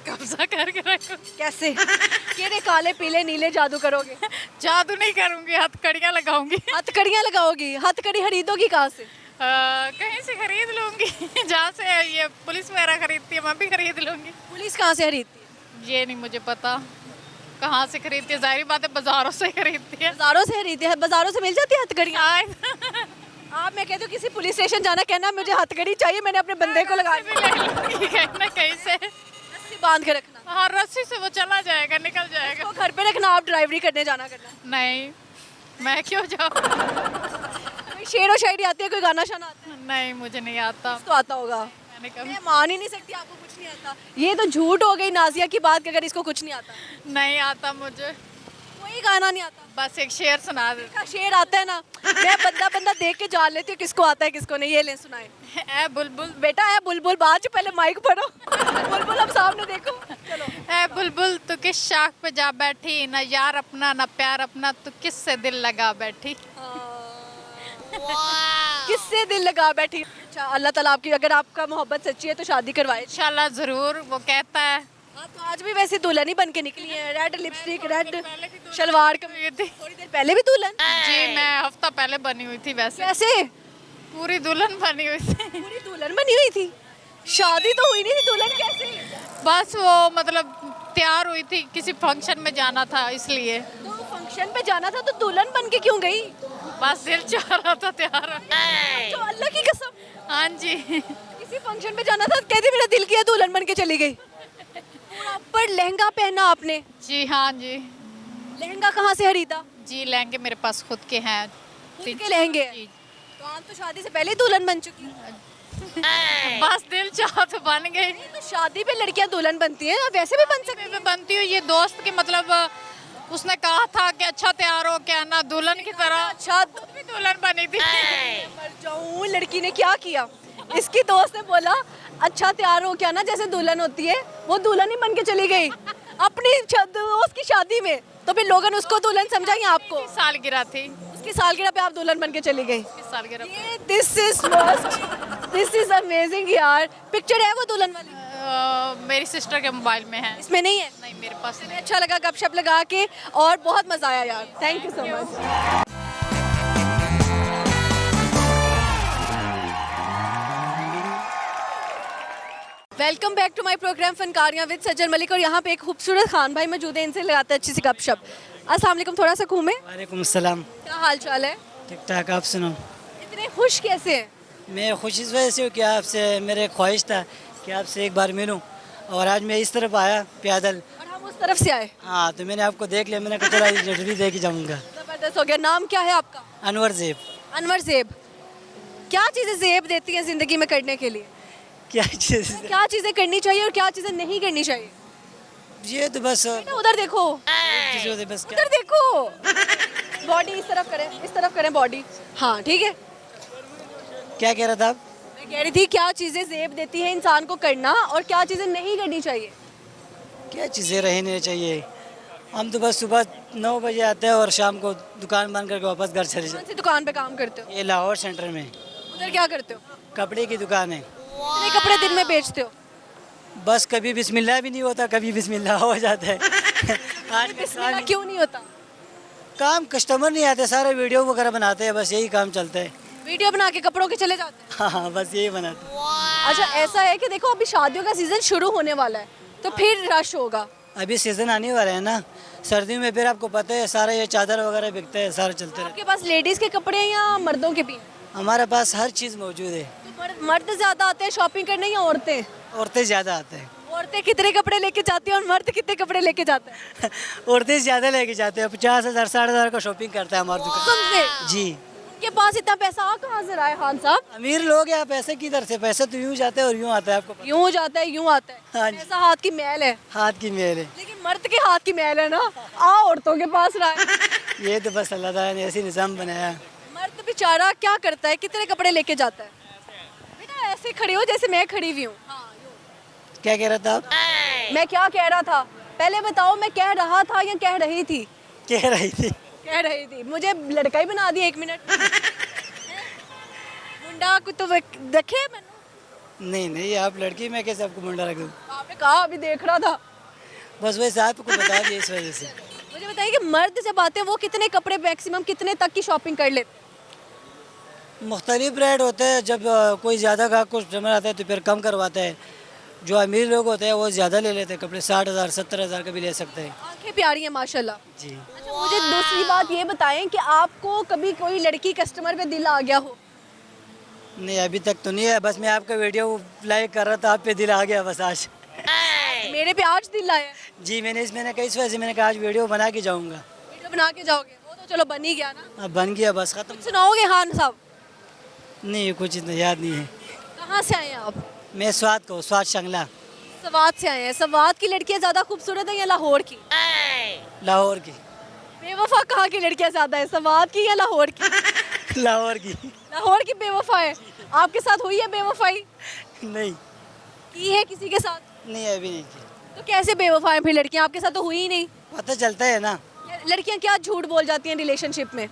Speaker 4: कब्जा करके रखो।
Speaker 1: कैसे? केरे काले पीले नीले जादू करोगे?
Speaker 4: जादू नहीं करूंगी, हथकड़ियाँ लगाऊंगी।
Speaker 1: हथकड़ियाँ लगाओगी? हथकड़ी खरीदोगी कहाँ से?
Speaker 4: कहीं से खरीद लूंगी, जहाँ से ये पुलिस वगैरह खरीदती है मैं भी खरीद लूंगी।
Speaker 1: पुलिस कहाँ से खरीदती है?
Speaker 4: ये नहीं मुझे पता कहाँ से खरीदती है, जाहिर बात है बाजारों से खरीदती है।
Speaker 1: बाजारों से खरीदती है? बाजारों से मिल जाती है हथकड़ियाँ?
Speaker 4: हाँ,
Speaker 1: आप, मैं कहती हूँ किसी पुलिस स्टेशन जाना, कहना मुझे हथकड़ी चाहिए, मैंने अपने बंदे को लगा
Speaker 4: भी ले लूंगी कहीं ना कहीं से।
Speaker 1: रस्सी बांध के रखना।
Speaker 4: हाँ रस्सी से वो चला जाएगा, निकल जाएगा।
Speaker 1: तो घर पे रखना, आप ड्राइवरी करने जाना करना।
Speaker 4: नहीं, मैं क्यों जाऊँ।
Speaker 1: कोई शेर और शायरी आती है, कोई गाना शाना आता है?
Speaker 4: नहीं मुझे नहीं आता।
Speaker 1: तो आता होगा।
Speaker 4: मैंने कभी
Speaker 1: मैं मान ही नहीं सकती आपको कुछ नहीं आता। ये तो झूठ हो गई नाजिया की बात कि अगर इसको कुछ नहीं आता।
Speaker 4: नहीं आता मुझे,
Speaker 1: कोई गाना नहीं आता?
Speaker 4: बस एक शेर सुना दे।
Speaker 1: का शेर आता है ना, मैं बंदा बंदा देख के जान लेती हूँ किसको आता है किसको नहीं। ये ले सुनाए।
Speaker 4: ए बुलबुल,
Speaker 1: बेटा है बुलबुल, बाद से पहले माइक पढ़ो। बुलबुल अब सामने देखो। चलो।
Speaker 4: ए बुलबुल तू किस शाख पे जा बैठी, ना यार अपना ना प्यार अपना, तू किससे दिल लगा बैठी।
Speaker 1: किससे दिल लगा बैठी? अच्छा, अल्लाह ताला आपकी, अगर आपका मोहब्बत सच्ची है तो शादी करवाए।
Speaker 4: इंशाल्लाह जरूर, वो कहता है।
Speaker 1: हाँ, तो आज भी वैसे दुल्हन ही बन के निकली है। रेड लिपस्टिक, रेड शलवार
Speaker 4: ये थी।
Speaker 1: थोड़ी देर पहले भी दुल्हन?
Speaker 4: जी मैं हफ्ता पहले बनी हुई थी, वैसे
Speaker 1: कैसे?
Speaker 4: पूरी दुल्हन बनी हुई थी।
Speaker 1: पूरी दुल्हन बनी हुई थी? शादी तो हुई नहीं थी, दुल्हन कैसे?
Speaker 4: बस वो मतलब तैयार हुई थी, किसी फंक्शन में जाना था इसलिए।
Speaker 1: तो फंक्शन पे जाना था तो दुल्हन बन के क्यों गई?
Speaker 4: बस दिल चाह रहा था तैयार होने।
Speaker 1: तो अल्लाह की कसम,
Speaker 4: हाँ जी।
Speaker 1: किसी फंक्शन पे जाना था, कहती मेरा दिल किया, दुल्हन बन के चली गई। पर लहंगा पहना आपने?
Speaker 4: जी हाँ जी।
Speaker 1: लहंगा कहाँ से खरीदा?
Speaker 4: जी लहंगे मेरे पास खुद के हैं।
Speaker 1: खुद के लहंगे हैं?
Speaker 4: जी।
Speaker 1: तो आप तो शादी से पहले ही दुल्हन बन चुकी।
Speaker 4: बस दिल चाह तो बन गई।
Speaker 1: तो शादी पे लड़कियां दुल्हन बनती हैं, वैसे भी बन सकती
Speaker 4: मैं बनती हूँ, ये दोस्त के मतलब उसने कहा था कि अच्छा तैयार हो के आना दुल्हन की तरह।
Speaker 1: अच्छा,
Speaker 4: खुद भी दुल्हन बनी थी।
Speaker 1: मर जाऊं, लड़की ने क्या किया? इसकी दोस्त ने बोला अच्छा तैयार हो क्या ना, जैसे दुल्हन होती है, वो दुल्हन ही बन के चली गई अपनी दोस्त की शादी में। तो फिर लोगन उसको दुल्हन समझा या आपको?
Speaker 4: सालगिरह थी
Speaker 1: उसकी सालगिरह पे आप दुल्हन बन के चली गई।
Speaker 4: सालगिरह।
Speaker 1: ये दिस इज अमेजिंग यार। पिक्चर है वो दुल्हन वाली?
Speaker 4: मेरी सिस्टर के मोबाइल में है।
Speaker 1: इसमें नहीं है?
Speaker 4: नहीं मेरे पास नहीं।
Speaker 1: अच्छा लगा गपशप लगा के, और बहुत मजा आया यार। Thank you so much. Welcome back to my program फनकारियाँ विद सज्जन मलिक। और यहाँ पे एक खूबसूरत खान भाई मौजूद है, इनसे लगाते हैं अच्छी सी गपशप। अस्सलाम वालेकुम, थोड़ा सा घूमे।
Speaker 5: वालेकुम अस्सलाम।
Speaker 1: क्या हाल चाल है?
Speaker 5: ठीक ठाक, आप सुनो।
Speaker 1: इतने खुश कैसे हैं?
Speaker 5: मैं खुश इस वजह से हूँ कि आपसे मेरे ख्वाहिश था कि आपसे एक बार मिलूं, और आज मैं इस तरफ आया पैदल।
Speaker 1: और हम उस तरफ से आए।
Speaker 5: हाँ, तो मैंने आपको देख लिया, मैंने कहा चलो इंटरव्यू दे के जाऊँगा।
Speaker 1: ज़बरदस्त हो गया। नाम क्या है आपका?
Speaker 5: अनवर ज़ेब।
Speaker 1: अनवर ज़ेब। क्या चीज़ें ज़ेब देती हैं ज़िंदगी में करने के लिए?
Speaker 5: क्या चीज़?
Speaker 1: क्या चीज़ें करनी चाहिए और क्या चीज़ें नहीं करनी चाहिए?
Speaker 5: ये तो बस
Speaker 1: बेटा उधर देखो,
Speaker 5: चीज़ों से बस
Speaker 1: उधर देखो। बॉडी इस तरफ करें बॉडी। हाँ ठीक है।
Speaker 5: क्या कह रहा था आप?
Speaker 1: मैं कह रही थी क्या चीज़ें ज़ेब देती हैं इंसान को करना और क्या चीज़ें नहीं करनी चाहिए?
Speaker 5: क्या चीज़ें रहने चाहिए? हम तो बस सुबह 9 बजे आते हैं और शाम को दुकान बंद करके वापस घर चले
Speaker 1: कौन
Speaker 5: जाते
Speaker 1: सी दुकान पे काम करते हो?
Speaker 5: हैं। ये लाहौर सेंटर में
Speaker 1: उधर क्या करते हो?
Speaker 5: कपड़े की दुकान है।
Speaker 1: कितने कपड़े दिन में बेचते हो?
Speaker 5: बस कभी बिस्मिल्लाह भी नहीं होता, कभी बिस्मिल्लाह हो जाता है। आज का
Speaker 1: बिस्मिल्लाह क्यों नहीं होता?
Speaker 5: काम कस्टमर नहीं आते, सारे वीडियो वगैरह बनाते हैं, बस यही काम चलता है।
Speaker 1: वीडियो बना के कपड़ों के चले जाते हैं।
Speaker 5: हाँ हाँ, बस यही बनाते हैं।
Speaker 1: अच्छा ऐसा है कि देखो अभी शादियों का सीजन शुरू होने वाला है तो फिर रश होगा।
Speaker 5: अभी सीज़न आने वाला है ना, सर्दियों में फिर आपको पता है सारा ये चादर वगैरह बिकते हैं, सारे चलते रहते
Speaker 1: आपके पास लेडीज के कपड़े हैं या मर्दों के भी?
Speaker 5: हैं। हमारे पास हर चीज़ मौजूद है।
Speaker 1: तो मर्द ज्यादा आते हैं शॉपिंग करने या औरतें?
Speaker 5: औरतें ज़्यादा आते हैं।
Speaker 1: औरतें कितने कपड़े लेके जाती हैं और मर्द कितने कपड़े लेके जाते हैं?
Speaker 5: औरतें ज़्यादा लेके जाते हैं, 50,000 60,000 का शॉपिंग करता है हमारी दुकान।
Speaker 1: कसम से?
Speaker 5: जी,
Speaker 1: उनके पास इतना पैसा आ कहाँ से रहा है खान साहब?
Speaker 5: अमीर लोग हैं, पैसे किधर से? पैसे तो यूँ जाते हैं और यूँ आता है, आपको पता।
Speaker 1: यूं जाता है यूं आता है।
Speaker 5: हाँ जी।
Speaker 1: पैसा हाथ की मैल है।
Speaker 5: हाथ की मेल है।
Speaker 1: लेकिन मर्द के हाथ की मैल है ना, औरतों के पास रहा है।
Speaker 5: ये तो बस अल्लाह ताला ने ऐसी निज़ाम बनाया।
Speaker 1: मर्द बेचारा क्या करता है, कितने कपड़े लेके जाता है? बेटा ऐसे खड़े हो जैसे मैं खड़ी हुई हूँ।
Speaker 5: क्या कह रहा था आप?
Speaker 1: मैं क्या कह रहा था पहले बताओ? मैं कह रहा था या कह रही थी?
Speaker 5: कह रही थी।
Speaker 1: कह रही थी। मुझे लड़का ही बना दिया 1 मिनट। मुंडा को तो देखे मैंने।
Speaker 5: नहीं, आप लड़की, मैं कैसे आपको मुंडा रख दूँ?
Speaker 1: आपने कहा अभी देख रहा था।
Speaker 5: बस वैसे आपको बता दिया इस वजह से।
Speaker 1: मुझे बताइए कि मर्द जब आते हैं वो कितने कपड़े मैक्सिमम कितने तक की शॉपिंग कर लेते हैं?
Speaker 5: मुख्तलिफ रेट होते हैं, जब कोई ज़्यादा का कस्टमर आता है तो फिर कम करवाता है। जो अमीर लोग होते हैं वो ज़्यादा ले लेते हैं कपड़े, 60,000 70,000 का भी ले सकते हैं।
Speaker 1: आंखें प्यारी हैं माशाल्लाह।
Speaker 5: जी।
Speaker 1: अच्छा मुझे दूसरी बात ये बताएं कि आपको कभी कोई लड़की कस्टमर पे दिल आ गया हो?
Speaker 5: नहीं, अभी तक तो नहीं है, बस मैं आपका वीडियो लाइक कर रहा था, आप पे दिल आ गया बस आज।
Speaker 1: मेरे पे आज दिल आया?
Speaker 5: जी, मैंने कहा इस वजह से मैंने कहा आज वीडियो बना के जाऊँगा।
Speaker 1: वीडियो बना के जाओगे? वो तो चलो बन ही गया ना।
Speaker 5: अब बन गया, बस ख़त्म।
Speaker 1: सुनाओगे खान साहब?
Speaker 5: नहीं, कुछ इतना याद नहीं है।
Speaker 1: कहाँ से आए हैं आप?
Speaker 5: मैं स्वाद शंगला,
Speaker 1: सवात से आए हैं। सवात की लड़कियाँ ज़्यादा खूबसूरत हैं या लाहौर की?
Speaker 5: लाहौर की।
Speaker 1: बेवफा कहाँ की लड़कियाँ ज़्यादा है, सवात की या लाहौर की?
Speaker 5: लाहौर की।
Speaker 1: लाहौर की बेवफा है। आपके साथ हुई है बेवफाई?
Speaker 5: नहीं,
Speaker 1: की है किसी के साथ?
Speaker 5: नहीं अभी नहीं की।
Speaker 1: तो कैसे बेवफा है फिर लड़कियाँ? आपके साथ तो हुई ही नहीं।
Speaker 5: पता चलता है ना,
Speaker 1: लड़कियाँ क्या झूठ बोल जाती हैं रिलेशनशिप में?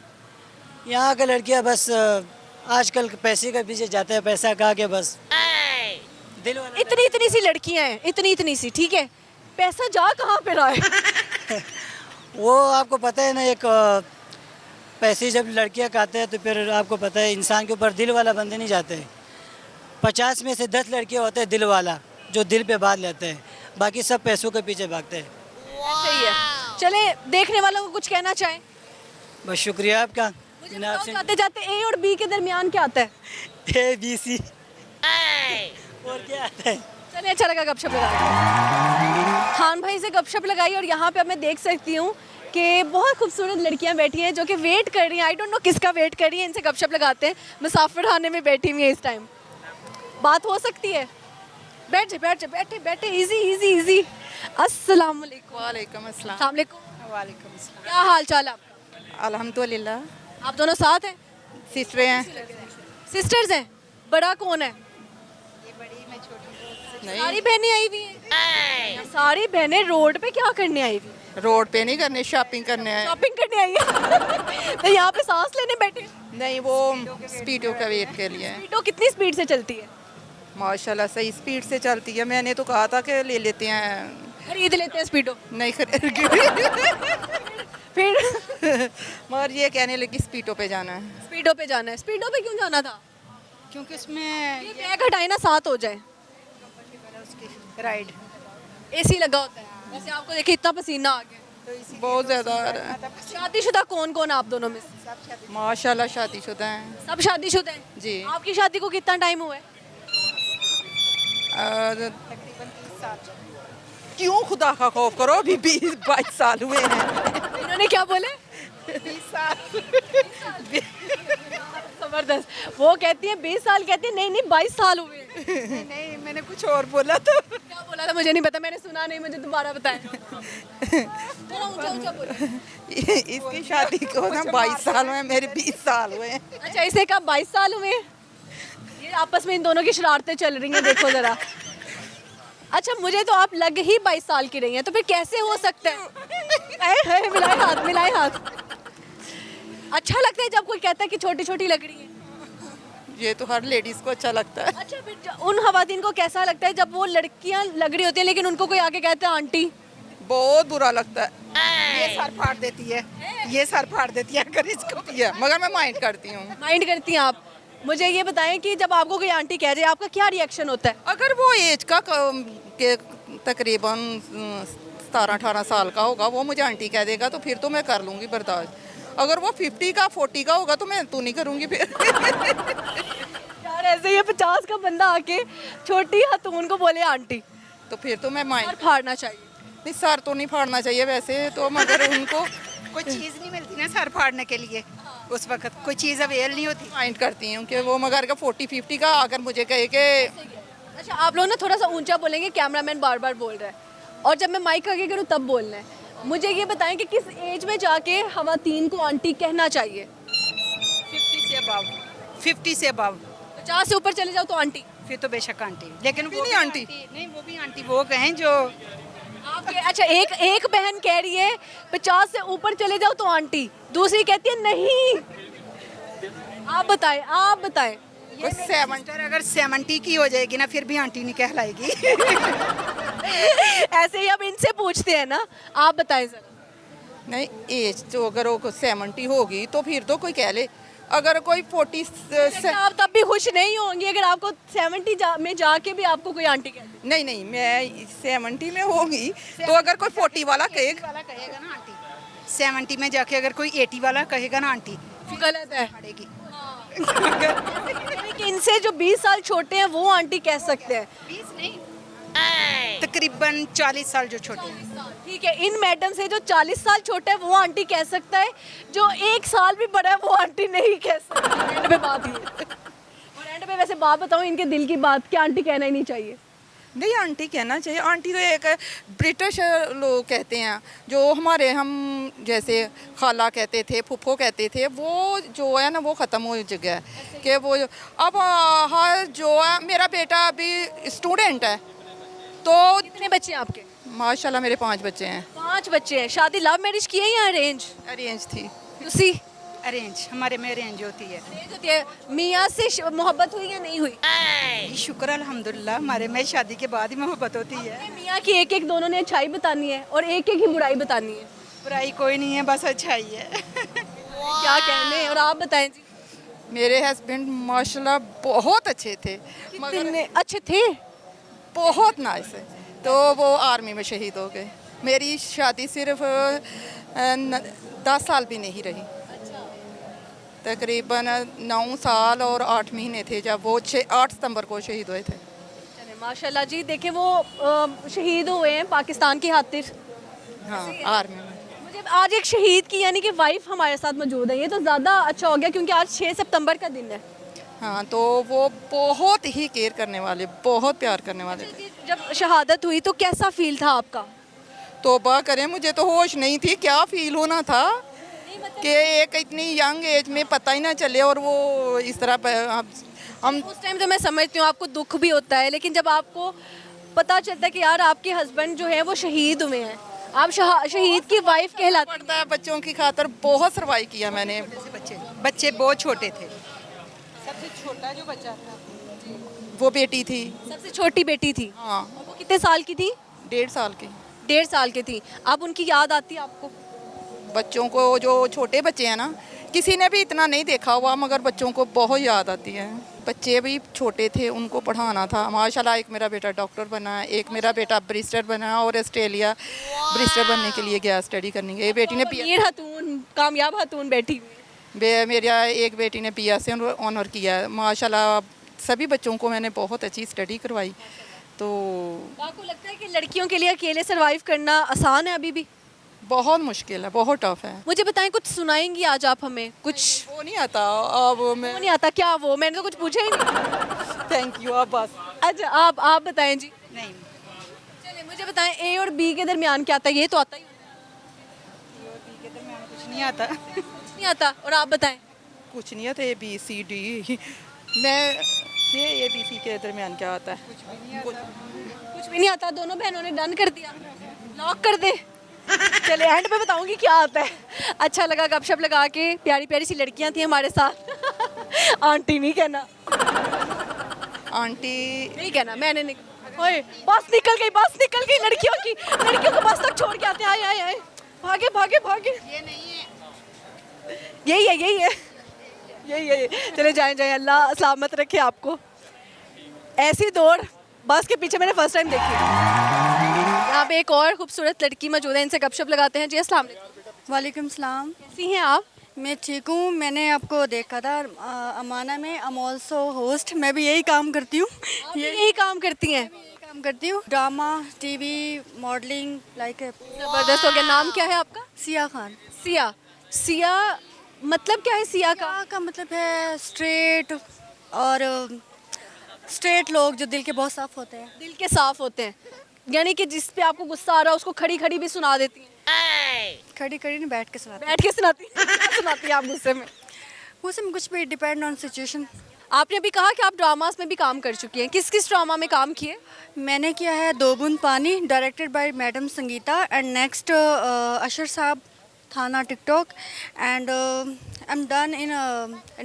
Speaker 5: यहाँ का लड़कियाँ बस आजकल पैसे के पीछे जाते हैं, पैसा खा के बस दिल वाला।
Speaker 1: इतनी सी लड़कियाँ हैं, इतनी सी, ठीक है, पैसा जा कहाँ पे रहा है?
Speaker 5: वो आपको पता है ना, एक पैसे जब लड़कियाँ खाते हैं तो फिर आपको पता है इंसान के ऊपर दिल वाला बंदे नहीं जाते हैं। 50 में से 10 लड़कियाँ होते हैं दिल वाला, जो दिल पे बात लेते हैं, बाकी सब पैसों के पीछे भागते हैं।
Speaker 1: सही है। चले देखने वालों को कुछ कहना चाहें?
Speaker 5: बस शुक्रिया आपका।
Speaker 1: मुझे
Speaker 5: मैंने
Speaker 1: बताओ,
Speaker 5: आपसे
Speaker 1: जाते जाते ए और बी के दरमियान क्या आता है?
Speaker 5: ABC और क्या आता है?
Speaker 1: चलिए अच्छा लगा गपशप लगाई। खान भाई से गपशप लगाई और यहाँ पे अब मैं देख सकती हूँ कि बहुत खूबसूरत लड़कियाँ बैठी हैं जो कि वेट कर रही हैं। आई डोंट नो किसका वेट कर रही है। इनसे गपशप लगाते हैं। मुसाफिर खाने में बैठी हुई है इस टाइम, बात हो सकती है? बैठे इजी। अस्सलाम वालेकुम।
Speaker 6: वालेकुम अस्सलाम।
Speaker 1: अस्सलाम वालेकुम।
Speaker 6: वालेकुम अस्सलाम।
Speaker 1: क्या हाल चाल है आपका?
Speaker 6: अल्हम्दुलिल्लाह।
Speaker 1: आप दोनों साथ हैं?
Speaker 6: सिस्टरें हैं।
Speaker 1: सिस्टर्स हैं? बड़ा कौन है?
Speaker 6: ये बड़ी, मैं छोटी।
Speaker 1: सारी बहनें आई हुई हैं? सारी बहनें रोड पे क्या करने आई हुई?
Speaker 6: रोड पे नहीं करने, शॉपिंग करने हैं।
Speaker 1: शॉपिंग करने आई है? तो यहाँ पे सांस लेने बैठे?
Speaker 6: नहीं, वो स्पीडो का वेट के लिए है।
Speaker 1: स्पीडो कितनी स्पीड से चलती है?
Speaker 6: माशाल्लाह सही स्पीड से चलती है। मैंने तो कहा था कि ले लेते हैं,
Speaker 1: खरीद लेते हैं स्पीडो।
Speaker 6: नहीं खरीद।
Speaker 1: फिर
Speaker 6: मगर ये कहने लगी स्पीडो पे जाना है,
Speaker 1: स्पीडो पे जाना है। स्पीडो पे क्यों जाना था?
Speaker 6: क्योंकि उसमें
Speaker 1: ये बैग हटाए ना, साथ हो जाए।
Speaker 7: उसकी राइड।
Speaker 1: एसी लगा होता है, वैसे आपको देखिए इतना पसीना आ गया।
Speaker 6: बहुत ज़्यादा आ रहा है।
Speaker 1: शादीशुदा कौन कौन आप दोनों में से?
Speaker 6: माशाल्लाह शादीशुदा हैं
Speaker 1: सब शादीशुदा हैं
Speaker 6: जी।
Speaker 1: आपकी शादी को कितना टाइम हुआ है?
Speaker 6: और क्यों खुदा का खौफ करो, अभी 20-22 साल हुए हैं।
Speaker 1: इन्होंने क्या बोले?
Speaker 6: 20 साल।
Speaker 1: जबरदस्त। वो कहती है 20 साल, कहती है नहीं नहीं 22 साल हुए हैं।
Speaker 6: नहीं मैंने कुछ और बोला तो।
Speaker 1: क्या बोला था मुझे नहीं पता, मैंने सुना नहीं, मुझे दोबारा बताएं। थोड़ा ऊंचा ऊंचा बोलो।
Speaker 6: इसकी शादी को ना 22 साल हुए, मेरे 20 साल हुए हैं।
Speaker 1: अच्छा, इसे कहा 22 साल हुए हैं? ये आपस में इन दोनों की शरारतें चल रही हैं, देखो जरा। अच्छा, मुझे तो आप लग ही 22 साल की रही हैं, तो फिर कैसे हो सकता है? मिलाए हाथ, मिलाए हाथ। अच्छा लगता है जब कोई कहता है कि छोटी छोटी लग रही है?
Speaker 6: ये तो हर लेडीज को अच्छा लगता है।
Speaker 1: अच्छा, फिर उन खवातीन को कैसा लगता है जब वो लड़कियां लग रही होती हैं लेकिन उनको कोई आके कहता है आंटी?
Speaker 6: बहुत बुरा लगता है।
Speaker 7: ये सर फाड़ देती है, ये सर फाड़ देती है अगर इसको।
Speaker 6: ये मगर मैं माइंड करती हूँ।
Speaker 1: माइंड करती हैं आप? मुझे ये बताएं कि जब आपको कोई आंटी कह जाए आपका क्या रिएक्शन होता है?
Speaker 6: अगर वो एज का के तकरीबन 17-18 साल का होगा, वो मुझे आंटी कह देगा तो फिर तो मैं कर लूँगी बर्दाश्त। अगर वो 50 का 40 का होगा तो मैं तो नहीं करूँगी फिर।
Speaker 1: यार ऐसे ये 50 का बंदा आके छोटी हतून को बोले आंटी,
Speaker 6: तो फिर तो मैं माइंड
Speaker 1: सर फाड़ना चाहिए।
Speaker 6: नहीं, सर तो नहीं फाड़ना चाहिए वैसे तो, मगर उनको
Speaker 7: कोई चीज़ नहीं मिलती ना सर फाड़ने के लिए, उस वक्त कोई चीज़ अवेल नहीं होती।
Speaker 6: माइंड करती हूँ कि वो मगर का 40-50 का अगर मुझे कहे कि
Speaker 1: अच्छा, आप लोग ना थोड़ा सा ऊंचा बोलेंगे, कैमरामैन बार बार बोल रहा है, और जब मैं माइक आगे करूँ तब बोलना है। मुझे ये बताएं कि किस एज में जाके खवातीन को आंटी कहना चाहिए?
Speaker 7: 50 से अबव, 50 से अबव।
Speaker 1: 50 से ऊपर चले जाओ तो आंटी?
Speaker 7: फिर तो बेशक आंटी, लेकिन वो
Speaker 6: नहीं
Speaker 7: भी
Speaker 6: आंटी।
Speaker 7: नहीं, वो भी आंटी वो कहें जो
Speaker 1: आपके। अच्छा, एक बहन कह रही है 50 से ऊपर चले जाओ तो आंटी, दूसरी कहती है नहीं। आप बताएं, आप बताएं।
Speaker 7: ये 70 अगर 70 की हो जाएगी ना फिर भी आंटी नहीं कहलाएगी।
Speaker 1: ऐसे ही अब इनसे पूछते हैं ना, आप बताएं जरा।
Speaker 6: नहीं, एज तो अगर वो 70 होगी तो फिर तो कोई कह ले। अगर कोई 40
Speaker 1: लेकिन आप तब भी खुश नहीं होंगी अगर आपको 70 में जाके भी आपको कोई आंटी कहे?
Speaker 6: नहीं नहीं, मैं 70 में होगी तो अगर कोई 40 वाला कहेगा,
Speaker 7: वाला कहेगा ना आंटी, 70 में जाके अगर कोई 80 वाला कहेगा ना आंटी,
Speaker 1: तो गलत है।
Speaker 7: पड़ेगी।
Speaker 1: यानी कि इनसे जो 20 साल छोटे हैं वो आंटी कह सकते हैं?
Speaker 7: 20 नहीं, तकरीबन 40 साल जो छोटे हैं।
Speaker 1: ठीक है, इन मैडम से जो 40 साल छोटा है वो आंटी कह सकता है, जो 1 साल भी बड़ा है वो आंटी नहीं कह सकता। एंड पे बात ये। और एंड पे वैसे बात बताऊं इनके दिल की बात, कि आंटी कहना ही नहीं चाहिए?
Speaker 6: नहीं आंटी कहना चाहिए। आंटी तो एक ब्रिटिश लोग कहते हैं, जो हमारे हम जैसे खाला कहते थे, फुफ्फो कहते थे, वो जो है ना वो ख़त्म हो चुका है कि वो अब हर जो है। मेरा बेटा अभी स्टूडेंट है तो
Speaker 1: कितने बच्चे हैं आपके?
Speaker 6: माशाल्लाह मेरे 5 बच्चे हैं।
Speaker 1: 5 बच्चे हैं। शादी लव मैरिज की है या अरेंज?
Speaker 6: अरेंज थी।
Speaker 1: तुसी
Speaker 7: अरेंज, हमारे में अरेंज होती है।
Speaker 1: अरेंज होती है। मियाँ से मोहब्बत हुई या नहीं हुई?
Speaker 7: जी शुक्र अल्हम्दुलिल्लाह, हमारे में शादी के बाद ही मोहब्बत होती है।
Speaker 1: अपने मियाँ की एक एक दोनों ने अच्छाई बतानी है और एक एक ही बुराई बतानी है।
Speaker 7: बुराई कोई नहीं है, बस अच्छाई है।
Speaker 1: क्या कहने। और आप बताएं जी।
Speaker 6: मेरे हस्बैंड माशाल्लाह बहुत अच्छे थे, मगर
Speaker 1: कितने अच्छे थे?
Speaker 6: बहुत नाइस है, तो वो आर्मी में शहीद हो गए। मेरी शादी सिर्फ 10 साल भी नहीं रही, तकरीबन 9 साल और 8 महीने थे जब वो 8 सितंबर को शहीद हुए थे।
Speaker 1: चले माशाल्लाह जी। देखें वो शहीद हुए हैं पाकिस्तान की खातिर।
Speaker 6: हाँ, आर्मी में।
Speaker 1: मुझे आज एक शहीद की यानी कि वाइफ हमारे साथ मौजूद है, ये तो ज़्यादा अच्छा हो गया क्योंकि आज 6 सितंबर का दिन है।
Speaker 6: हाँ, तो वो बहुत ही केयर करने वाले, बहुत प्यार करने वाले थे।
Speaker 1: जब शहादत हुई तो कैसा फील था आपका?
Speaker 6: तौबा करें, मुझे तो होश नहीं थी, क्या फील होना था कि एक इतनी यंग एज में पता ही ना चले और वो इस तरह हम
Speaker 1: उस टाइम तो मैं समझती हूँ आपको दुख भी होता है, लेकिन जब आपको पता चलता है कि यार आपके हस्बैंड जो है वो शहीद हुए हैं, आप शहीद की वाइफ कहलाती
Speaker 6: पड़ता है। बच्चों की खातर बहुत सर्वाइव किया मैंने।
Speaker 7: बच्चे बहुत छोटे थे। सबसे छोटा जो बच्चा था
Speaker 6: वो बेटी थी।
Speaker 1: सबसे छोटी बेटी थी।
Speaker 6: हाँ,
Speaker 1: वो कितने साल की थी?
Speaker 6: 1.5 साल की।
Speaker 1: 1.5 साल की थी। अब उनकी याद आती है आपको?
Speaker 6: बच्चों को, जो छोटे बच्चे हैं ना, किसी ने भी इतना नहीं देखा हुआ, मगर बच्चों को बहुत याद आती है। बच्चे भी छोटे थे, उनको पढ़ाना था। माशाल्लाह एक मेरा बेटा डॉक्टर बना है, एक मेरा बेटा बैरिस्टर बना है और ऑस्ट्रेलिया बैरिस्टर बनने के लिए गया स्टडी करने के लिए। बेटी ने
Speaker 1: अमीर खातून, कामयाब खातून बैठी हुई है।
Speaker 6: मेरा एक बेटी ने पीआर से ऑनर किया है। माशाल्लाह सभी बच्चों को मैंने बहुत अच्छी स्टडी करवाई। तो
Speaker 1: आपको लगता है कि लड़कियों के लिए अकेले सरवाइव करना आसान है अभी भी?
Speaker 6: बहुत मुश्किल है, बहुत टफ है।
Speaker 1: मुझे बताएं, कुछ सुनाएंगी आज आप हमें कुछ?
Speaker 6: वो नहीं आता अब मैं।
Speaker 1: वो नहीं आता क्या? वो मैंने तो कुछ पूछा ही नहीं।
Speaker 6: Thank you. आप बस
Speaker 1: अच्छा आप बताएं जी।
Speaker 7: नहीं,
Speaker 1: चलिए मुझे बताएं, ए और बी के दरमियान क्या आता है? ये तो आता ही
Speaker 7: कुछ नहीं आता।
Speaker 1: नहीं आता। और आप बताएं।
Speaker 6: कुछ नहीं आता। ABCD मैं ये ABC के दरमियान क्या आता है?
Speaker 1: कुछ भी नहीं आता। दोनों बहनों ने डन कर दिया, लॉक कर दे। चले एंड पे बताऊंगी क्या आता है। अच्छा लगा गपशप लगा के, प्यारी प्यारी सी लड़कियां थी हमारे साथ। आंटी नहीं कहना,
Speaker 6: आंटी
Speaker 1: नहीं कहना, मैंने नहीं। ओए बस निकल गई लड़कियों को बस तक छोड़ के आते हैं। आए भागे ये नहीं है, यही है। चले जाएं अल्लाह सलामत रखे आपको। ऐसी दौड़ बस के पीछे मैंने फर्स्ट टाइम देखी है। यहाँ पे एक और खूबसूरत लड़की मौजूद है, इनसे गपशप लगाते हैं। जी अस्सलाम वालेकुम।
Speaker 8: वालेकुम सलाम।
Speaker 1: कैसी हैं आप?
Speaker 8: मैं ठीक हूँ। मैंने आपको देखा था अमाना में। I am also host. मैं भी यही काम करती हूँ।
Speaker 1: यही काम करती हैं?
Speaker 8: यही काम करती हूँ। Drama, TV, modelling, like.
Speaker 1: ज़बरदस्त हो गया। नाम क्या है आपका?
Speaker 8: सिया खान।
Speaker 1: सिया मतलब क्या है? सिया का
Speaker 8: मतलब है स्ट्रेट, और स्ट्रेट लोग जो दिल के बहुत साफ होते हैं।
Speaker 1: दिल के साफ होते हैं, यानी कि जिस पे आपको गुस्सा आ रहा है उसको खड़ी खड़ी भी सुना देती हैं।
Speaker 8: खड़ी खड़ी नहीं, बैठ के सुनाते
Speaker 1: बैठ के सुनाती हैं। क्या सुनाती हैं आप गुस्से में?
Speaker 8: गुस्से में कुछ भी, डिपेंड ऑन सिचुएशन।
Speaker 1: आपने अभी कहा कि आप ड्रामास में भी काम कर चुकी हैं। किस किस ड्रामा में काम किए?
Speaker 8: मैंने किया है दो बूंद पानी, directed by madam Sangeeta, and next Ashar साहब, थाना TikTok, and I am done in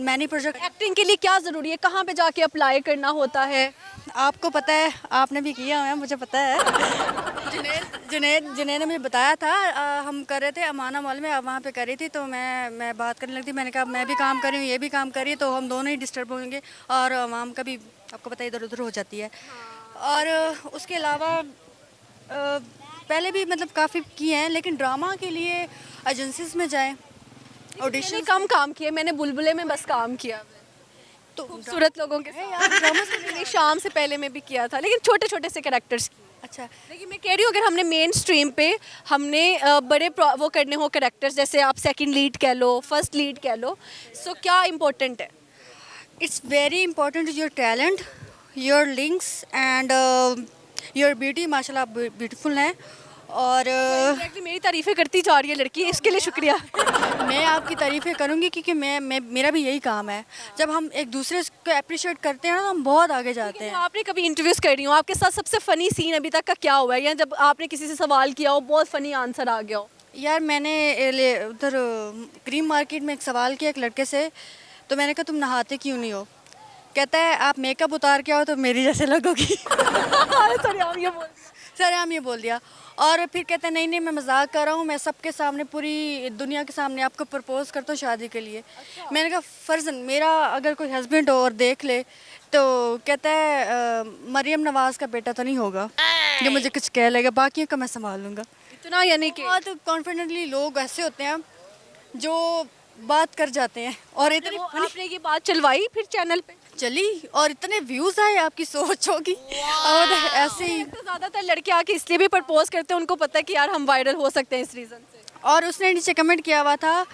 Speaker 8: many project.
Speaker 1: Acting के लिए क्या ज़रूरी है? कहाँ पे जाके अप्लाई करना होता है?
Speaker 8: आपको पता है, आपने भी किया है, मुझे पता है। जुनैद ने मुझे बताया था। हम कर रहे थे अमाना मॉल में, वहाँ पे कर रही थी, तो मैं बात करने लगती। मैंने कहा मैं भी काम कर रही हूँ, ये भी काम कर रही है, तो हम दोनों ही डिस्टर्ब होंगे और आवाम का भी आपको पता है इधर उधर हो जाती है। और उसके अलावा पहले भी मतलब काफ़ी किए हैं, लेकिन ड्रामा के लिए एजेंसीज में जाएँ,
Speaker 1: ऑडिशन कम काम किए। मैंने बुलबुले में बस काम किया, तो खूबसूरत लोगों के साथ। ड्रामा से शाम से पहले में भी किया था, लेकिन छोटे छोटे से कैरेक्टर्स किए।
Speaker 8: अच्छा,
Speaker 1: लेकिन मैं कह रही हूँ अगर हमने मेन स्ट्रीम पे हमने बड़े वो करने हो कैरेक्टर्स, जैसे आप सेकंड लीड कह लो, फर्स्ट लीड कह लो, सो क्या इम्पोर्टेंट है?
Speaker 8: It's very important your talent, your links and your beauty. माशाल्लाह आप ब्यूटीफुल हैं। और
Speaker 1: Exactly, मेरी तारीफ़ें करती जा रही है लड़की, इसके लिए शुक्रिया।
Speaker 8: मैं आपकी तारीफ़ें करूँगी क्योंकि मेरा भी यही काम है। जब हम एक दूसरे को अप्रिशिएट करते हैं ना, तो हम बहुत आगे जाते हैं।
Speaker 1: आपने कभी इंटरव्यूज़ कर रही हूँ, आपके साथ सबसे फ़नी सीन अभी तक का क्या हुआ है, या जब आपने किसी से सवाल किया हो बहुत फ़नी आंसर आ गया हो?
Speaker 8: यार मैंने उधर क्रीम मार्केट में एक सवाल किया एक लड़के से, तो मैंने कहा तुम नहाते क्यों नहीं हो? कहता है आप मेकअप उतार के आओ तो मेरी जैसे लगोगी। सर हम ये बोल दिया। और फिर कहते हैं नहीं मैं मजाक कर रहा हूँ, मैं सबके सामने, पूरी दुनिया के सामने आपको प्रपोज करता हूँ शादी के लिए। मैंने कहा फ़र्ज़न मेरा अगर कोई हस्बैंड हो और देख ले, तो कहता है मरियम नवाज़ का बेटा तो नहीं होगा जो मुझे कुछ कह लेगा, बाकियों का मैं संभाल लूँगा।
Speaker 1: इतना यानी कि
Speaker 8: बहुत कॉन्फिडेंटली लोग ऐसे होते हैं जो बात कर जाते हैं। और इतनी
Speaker 1: आपने ये बात चलवाई फिर चैनल पे
Speaker 8: चली और इतने व्यूज़ आए, आपकी सोच होगी। और ऐसे ही
Speaker 1: तो ज़्यादातर लड़के आके इसलिए भी प्रपोज करते हैं, उनको पता है कि यार हम वायरल हो सकते हैं इस रीज़न से।
Speaker 8: और उसने नीचे कमेंट किया हुआ था,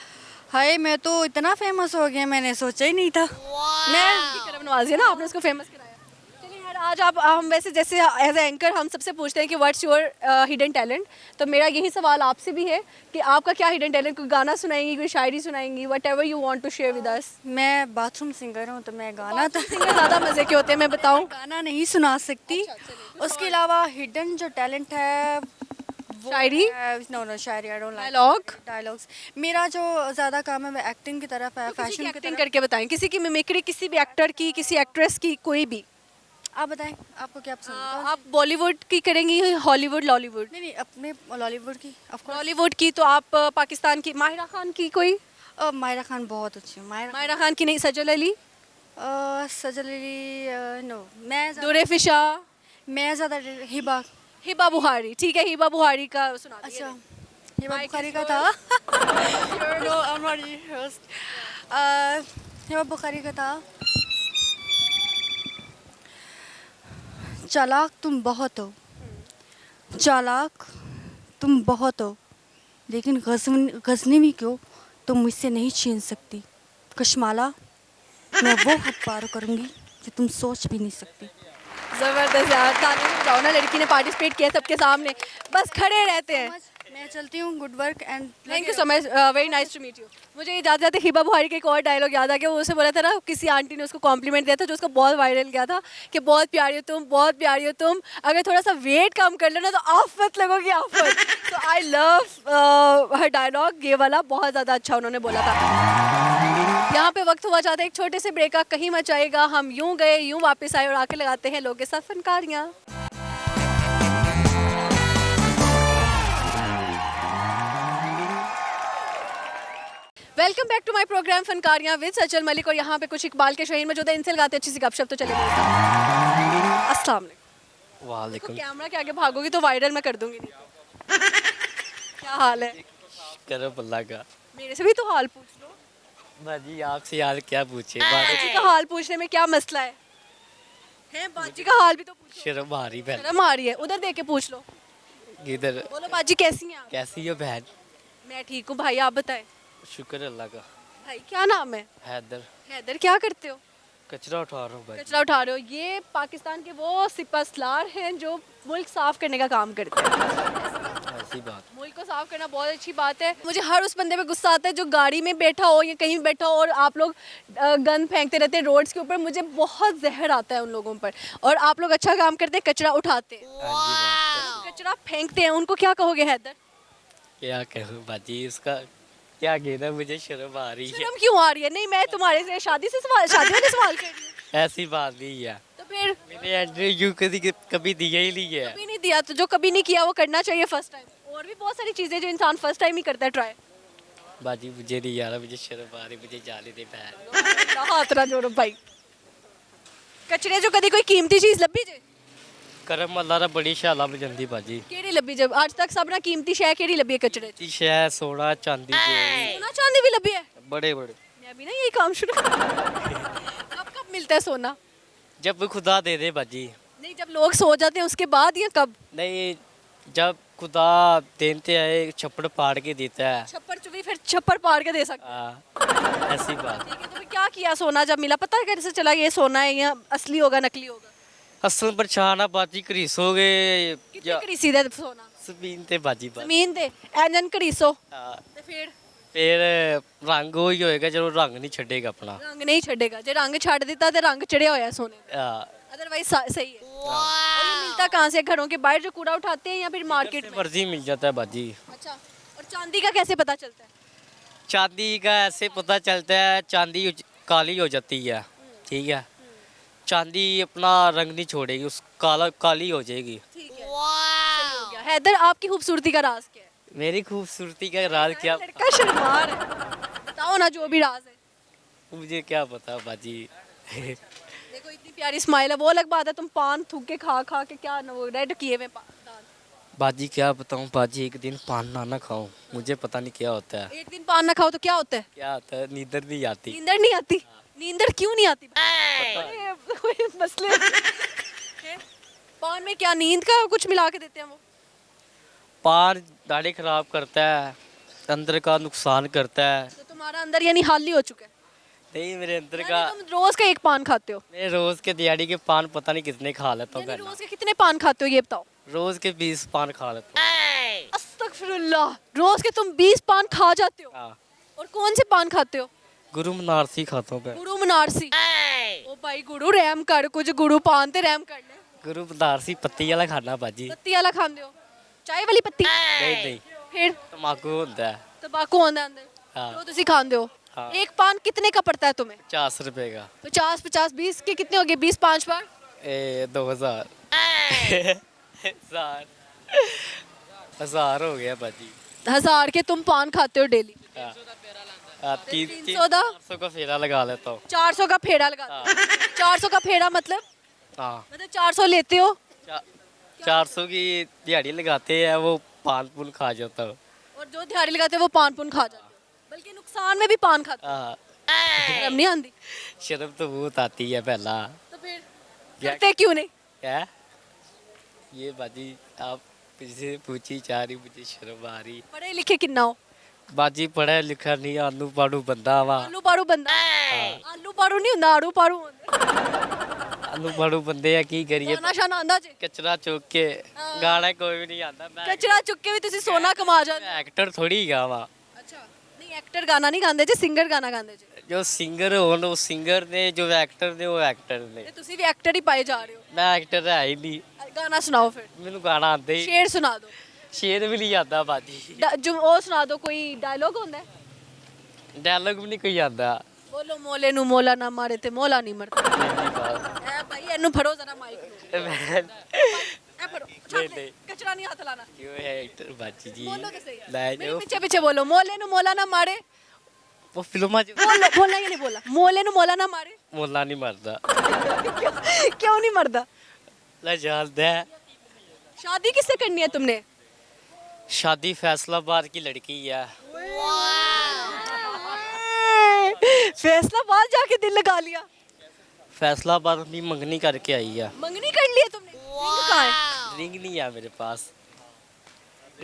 Speaker 8: हाय मैं तो इतना फेमस हो गया, मैंने सोचा ही नहीं था।
Speaker 1: मैं करम नवाज़ी है ना, आपने उसको फेमस कराया। चलिए यार, आज आप हम वैसे जैसे एज ए एंकर हम सबसे पूछते हैं कि व्हाट्स योर हिडन टैलेंट, तो मेरा यही सवाल आपसे भी है कि आपका क्या हिडन टैलेंट? कोई गाना सुनाएंगी, कोई शायरी सुनाएंगी, whatever you want to share with us.
Speaker 8: मैं बाथरूम सिंगर हूँ, तो मैं गाना तो
Speaker 1: ज़्यादा मज़े के होते हैं, मैं बताऊँ।
Speaker 8: गाना नहीं सुना सकती। उसके अलावा हिडन जो टैलेंट है
Speaker 1: शायरी?
Speaker 8: नो शायरी आई डोंट लाइक। डायलॉग्स मेरा जो ज़्यादा काम है वो एक्टिंग की तरफ है, फैशन की
Speaker 1: एक्टिंग
Speaker 8: तरफ।
Speaker 1: करके बताएं, किसी की मिमिक्री, किसी भी एक्टर की, किसी एक्ट्रेस की, कोई भी।
Speaker 8: आप बताएं आपको क्या पसंद है?
Speaker 1: आप बॉलीवुड की करेंगी, हॉलीवुड, लॉलीवुड?
Speaker 8: नहीं अपने बॉलीवुड की।
Speaker 1: बॉलीवुड की तो आप पाकिस्तान की माहिरा खान की कोई?
Speaker 8: मायरा खान बहुत अच्छी है।
Speaker 1: मायरा खान की नहीं, सजल अली,
Speaker 8: सजल अली नो।
Speaker 1: दुरे फिशा,
Speaker 8: मैं ज़्यादा हिबा।
Speaker 1: हिबा बुहारी। ठीक है, हिबा बुहारी का सुना दीजिए।
Speaker 8: अच्छा, हिबा
Speaker 1: Mike
Speaker 8: बुखारी
Speaker 1: is
Speaker 8: का था। No, I am not host. Hiba Bukhari का था। चालाक तुम बहुत हो, चालाक तुम बहुत हो, लेकिन गजनी में क्यों तुम मुझसे नहीं छीन सकती। कशमाला, मैं वो हद पार करूंगी जो तुम सोच भी नहीं सकती।
Speaker 1: जबरदस्त यार, तालियां बजाओ ना, लड़की ने पार्टिसिपेट किया सबके सामने, बस खड़े रहते हैं।
Speaker 8: मैं चलती हूँ, good work and
Speaker 1: thank you so much, very nice to meet you. मुझे ये जाते जाते हिबा बुहारी का एक और डायलॉग याद आ गया। वो उसे बोला था ना, किसी आंटी ने उसको कॉम्प्लीमेंट दिया था जो उसका बहुत वायरल गया था कि बहुत प्यारी हो तुम, बहुत प्यारी हो तुम, अगर थोड़ा सा वेट कम कर लेना तो आफत लगोगी, आफत। तो आई लव हर डायलॉग, ये वाला बहुत ज़्यादा अच्छा उन्होंने बोला था। यहाँ पे वक्त हुआ चाहता है एक छोटे से ब्रेक का, कहीं मच आएगा। हम यूं गए यूं वापस आए और आके लगाते हैं लोगों के साथ फनकारियाँ। Welcome back to my program फनकारियाँ विद सजल मलिक। और यहाँ पे कुछ इकबाल के शहीन में जो इनसे लगाते अच्छी सी गपशप। तो चले अस्सलाम वालेकुम।
Speaker 9: वालेकुम।
Speaker 1: कैमरा के आगे भागोगी तो वायरल मैं कर दूंगी नहीं तो। क्या हाल है?
Speaker 9: करो अल्लाह का।
Speaker 1: मेरे से भी तो हाल पूछ लो।
Speaker 9: बाजी आपसे यार क्या पूछे,
Speaker 1: बाजी का हाल पूछने में क्या मसला है? बाजी का हाल भी तो पूछो।
Speaker 9: शर्म आ रही बहन।
Speaker 1: शर्म आ रही है, उधर देख के पूछ लो।
Speaker 9: इधर
Speaker 1: बोलो बाजी कैसी हैं आप?
Speaker 9: कैसी हो बहन?
Speaker 1: मैं ठीक हूँ भाई, आप बताएं।
Speaker 9: शुक्र अल्लाह का।
Speaker 1: भाई क्या नाम है?
Speaker 9: हैदर।
Speaker 1: हैदर, क्या करते हो?
Speaker 9: कचरा उठा रहा हूँ भाई।
Speaker 1: कचरा उठा रहे हो? ये पाकिस्तान के वो सिपहसालार हैं जो मुल्क साफ करने का काम करते हैं।
Speaker 9: ऐसी बात।
Speaker 1: मुल्क को साफ करना बहुत अच्छी बात है। मुझे हर उस बंदे पे गुस्सा आता है जो गाड़ी में बैठा हो या कहीं बैठा हो और आप लोग गंद फेंकते रहते हैं रोड्स के ऊपर। मुझे बहुत जहर आता है उन लोगों पर। और आप लोग अच्छा काम करते हैं, कचरा उठाते हैं, कचरा फेंकते हैं, उनको क्या कहोगे हैदर?
Speaker 9: क्या कहूँ बाजी, उसका क्या कहना, मुझे शर्म आ रही है।
Speaker 1: शर्म क्यों आ रही है? नहीं, मैं तुम्हारे से शादी वाले सवाल कर रही हूँ।
Speaker 9: ऐसी बात नहीं है।
Speaker 1: तो फिर
Speaker 9: मैंने इंटरव्यू कभी दिया ही नहीं है।
Speaker 1: कभी नहीं दिया, तो जो कभी नहीं किया वो करना चाहिए फर्स्ट टाइम। और भी बहुत सारी चीजें जो इंसान फर्स्ट टाइम ही करता है ट्राई।
Speaker 9: बाजी मुझे नहीं यार, मुझे शर्म आ रही, मुझे जाने दे बहन।
Speaker 1: हाथ ना जोड़ो भाई। कचरे जो कभी कोई कीमती चीज लभी जे?
Speaker 9: करम अल्लाह दा बड़ी शैल लभ जंदी बाजी।
Speaker 1: केड़ी लभी जब आज तक सब ना कीमती शय केड़ी लभी है कचरे च?
Speaker 9: शह सोना चांदी
Speaker 1: सोना चांदी भी लभी है?
Speaker 9: बड़े बड़े।
Speaker 1: मैं भी ना यही काम शुरू कब मिलता है सोना?
Speaker 9: जब खुदा दे दे बाजी।
Speaker 1: नहीं, जब लोग सो जाते हैं उसके बाद या कब?
Speaker 9: नहीं, जब खुदा देते है छप्पड़ पाड़ के देता है।
Speaker 1: छप्पड़ चुभी फिर छप्पड़ पाड़ के दे सकता
Speaker 9: हाँ, ऐसी बात।
Speaker 1: ठीक है, तो फिर क्या किया सोना जब मिला? पता है कैसे चला ये सोना है या असली होगा नकली होगा?
Speaker 9: असल परेशान बाजी घरीसोगे
Speaker 1: कितने घरीसी दे सोना?
Speaker 9: जमीन ते बाजी
Speaker 1: ਜ਼ਮੀਨ ਤੇ ਐਨਨ ਘੜੀਸੋ ਤੇ
Speaker 9: ਫਿਰ ਰੰਗ ਉਹੀ ਹੋਏਗਾ ਜਦੋਂ ਰੰਗ ਨਹੀਂ ਛੱਡੇਗਾ ਆਪਣਾ।
Speaker 1: ਰੰਗ ਨਹੀਂ ਛੱਡੇਗਾ, ਜੇ ਰੰਗ ਛੱਡ ਦਿੱਤਾ ਤੇ रंग चढ़िया होया सोने का। अदरवाइज सही है। और ये मिलता कहाँ से? घरों के बाहर जो कूड़ा उठाते हैं या फिर मार्केट में?
Speaker 9: मर्जी मिल जाता है बाजी।
Speaker 1: अच्छा, और चांदी का कैसे पता चलता है?
Speaker 9: चांदी का ऐसे पता चलता है, चांदी काली हो जाती है, ठीक है, चांदी अपना रंग नहीं छोड़ेगी, उस काली हो जाएगी।
Speaker 1: ठीक है, सही हो गया। हैदर, आपकी खूबसूरती का राज क्या है?
Speaker 9: मेरी खूबसूरती का राज क्या?
Speaker 1: लड़का शर्मार है, बताओ ना जो भी राज है।
Speaker 9: मुझे क्या पता बाजी।
Speaker 1: देखो इतनी प्यारी स्माइल है, वो अलग बात है तुम पान थूक के खा खा के क्या वो रेड किए हुए दांत।
Speaker 9: बाजी क्या बताऊं बाजी, एक दिन पान ना खाऊं, मुझे पता नहीं क्या होता है।
Speaker 1: एक दिन पान ना खाओ तो क्या होता है?
Speaker 9: क्या होता है, नींदर नहीं आती।
Speaker 1: नींदर नहीं आती? नींदर क्यों नहीं आती? कोई मसले हैं? पान में क्या नींद का कुछ मिला के देते हैं वो?
Speaker 9: पान दाढ़ी खराब करता है, अंदर का नुकसान करता है।
Speaker 1: तो तुम्हारा अंदर यानी हाली हो चुका है?
Speaker 9: नहीं, मेरे अंदर का।
Speaker 1: तुम रोज का एक पान खाते हो?
Speaker 9: मैं रोज के दिहाड़ी के पान पता नहीं कितने खा लेता हूँ।
Speaker 1: रोज के कितने पान खाते हो ये बताओ?
Speaker 9: रोज के 20 पान खा लेता हूँ।
Speaker 1: अस्तगफिरुल्लाह, रोज के तुम 20 पान खा जाते हो?
Speaker 9: हाँ।
Speaker 1: और कौन से पान खाते हो?
Speaker 9: गुरु मनारसी खाता हूँ।
Speaker 1: गुरु मनारसी? ओ भाई गुरु रहम कर, कुछ गुरु पान ते रहम कर ले।
Speaker 9: गुरु मनारसी पत्ती वाला खाना बाजी।
Speaker 1: पत्ती वाला खाते हो? चाय वाली पत्ती?
Speaker 9: नहीं,
Speaker 1: फिर
Speaker 9: तम्बाकू होता है।
Speaker 1: तंबाकू होता अंदर?
Speaker 9: हाँ।
Speaker 1: तो तुसी खाते हो?
Speaker 9: हाँ।
Speaker 1: एक पान कितने का पड़ता है तुम्हें?
Speaker 9: 50 रुपए का।
Speaker 1: 50 20 के कितने हो गए? 20 5 बार
Speaker 9: 2000 1000 हो गया बाजी।
Speaker 1: 1000 के तुम पान खाते हो डेली?
Speaker 9: हाँ। तीन
Speaker 1: 300 दा
Speaker 9: 400 का फेरा लगा लेता हूँ
Speaker 1: 400 का फेड़ा लगा 400 का फेड़ा मतलब
Speaker 9: हाँ
Speaker 1: 400 लेते हो
Speaker 9: 400 की दिहाड़ी लगाते हैं वो पान पुन खा जाता हूँ
Speaker 1: और जो दिहाड़ी लगाते हैं वो पान पुन खा जाते हो बल्कि नुकसान में भी पान खाते हो
Speaker 9: हाँ
Speaker 1: शर्म नहीं आती
Speaker 9: शर्म तो बहुत आती है पहला
Speaker 1: तो फिर
Speaker 9: क्या-
Speaker 1: करते क्यों नहीं
Speaker 9: क्या ये बाजी आप मुझसे पूछी जा रही मुझे शर्म आ रही
Speaker 1: पढ़े लिखे कितना हो
Speaker 9: बाजी पढ़ा लिखा नहीं आलू पाड़ू बंदा वा
Speaker 1: आलू पारू बंदा आलू पारू नहीं ਹੁੰਦਾ ਆੜੂ ਪਾਰੂ ਹੁੰਦਾ
Speaker 9: आलू पाड़ू बंदे ਆ ਕੀ ਕਰੀਏ
Speaker 1: ਗਾਣਾ ਸ਼ਾਨਾ ਆਂਦਾ ਜੇ
Speaker 9: ਕਚਰਾ ਚੁੱਕ ਕੇ ਗਾਣਾ ਕੋਈ ਵੀ ਨਹੀਂ ਆਂਦਾ ਮੈਂ
Speaker 1: ਕਚਰਾ ਚੁੱਕ ਕੇ ਵੀ ਤੁਸੀਂ ਸੋਨਾ ਕਮਾ ਜਾਂਦੇ
Speaker 9: ਐਕਟਰ ਥੋੜੀ ਗਾ ਵਾ
Speaker 1: ਅੱਛਾ ਨਹੀਂ ਐਕਟਰ ਗਾਣਾ ਨਹੀਂ ਗਾਉਂਦੇ ਜੇ ਸਿੰਗਰ ਗਾਣਾ ਗਾਉਂਦੇ ਜੇ
Speaker 9: ਜੋ ਸਿੰਗਰ ਹੋਣ ਉਹ ਸਿੰਗਰ ਨੇ ਜੋ ਐਕਟਰ ਨੇ ਉਹ ਐਕਟਰ ਨੇ
Speaker 1: ਤੇ ਤੁਸੀਂ ਵੀ ਐਕਟਰ ਹੀ ਪਾਏ ਜਾ ਰਹੇ ਹੋ
Speaker 9: ਮੈਂ ਐਕਟਰ ਹੈ ਹੀ ਨਹੀਂ
Speaker 1: ਗਾਣਾ ਸੁਣਾਓ ਫਿਰ
Speaker 9: ਮੈਨੂੰ ਗਾਣਾ ਆਉਂਦਾ ਹੀ
Speaker 1: ਸ਼ੇਰ ਸੁਣਾ ਦਿਓ
Speaker 9: ਸ਼ੇਰ ਵੀ ਨਹੀਂ ਆਉਂਦਾ ਬਾਜੀ
Speaker 1: ਜੋ ਉਹ ਸੁਣਾ ਦਿਓ ਕੋਈ ਡਾਇਲੋਗ ਹੁੰਦਾ ਹੈ
Speaker 9: ਡਾਇਲੌਗ ਵੀ ਨਹੀਂ ਕੋਈ ਆਉਂਦਾ
Speaker 1: ਬੋਲੋ ਮੋਲੇ ਨੂੰ ਮੋਲਾ ਨਾ ਮਾਰੇ ਤੇ ਮੋਲਾ ਨਹੀਂ ਮਰਦਾ ਐ ਭਾਈ ਇਹਨੂੰ ਫੜੋ ਜ਼ਰਾ ਮਾਈਕ ਨੂੰ
Speaker 9: ਮੈਂ
Speaker 1: ਐ ਫੜੋ
Speaker 9: ਨਹੀਂ, ਨਹੀਂ।
Speaker 1: ਕਚਰਾ ਨਹੀਂ ਹੱਥ ਲਾਣਾ
Speaker 9: ਕਿਉਂ ਹੈ ਐਕਟਰ ਬਾਜੀ ਜੀ
Speaker 1: ਬੋਲੋ ਤੇ ਸਹੀ
Speaker 9: ਲੈ
Speaker 1: ਮੇਰੇ
Speaker 9: ਜੋ
Speaker 1: ਪਿੱਛੇ ਪਿੱਛੇ ਬੋਲੋ ਮੋਲੇ ਨੂੰ ਮੋਲਾ ਨਾ ਮਾਰੇ
Speaker 9: ਉਹ ਫਿਲਮਾਂ 'ਚ
Speaker 1: ਬੋਲੋ ਬੋਲਣਾ ਕਿ ਨਹੀਂ ਬੋਲਾ ਮੋਲੇ ਨੂੰ ਮੋਲਾ ਨਾ ਮਾਰੇ
Speaker 9: ਮੁੱਲਾ ਨਹੀਂ ਮਰਦਾ
Speaker 1: क्यों नहीं मरदा
Speaker 9: ਲੈ ਜਾਣਦਾ ਹੈ।
Speaker 1: शादी किससे करनी है तुमने
Speaker 9: शादी फैसलाबाद की लड़की है
Speaker 1: फैसलाबाद जाके दिल लगा लिया
Speaker 9: फैसलाबाद में मंगनी करके आई है
Speaker 1: मंगनी कर ली है तुमने रिंग कहाँ है
Speaker 9: रिंग नहीं है मेरे पास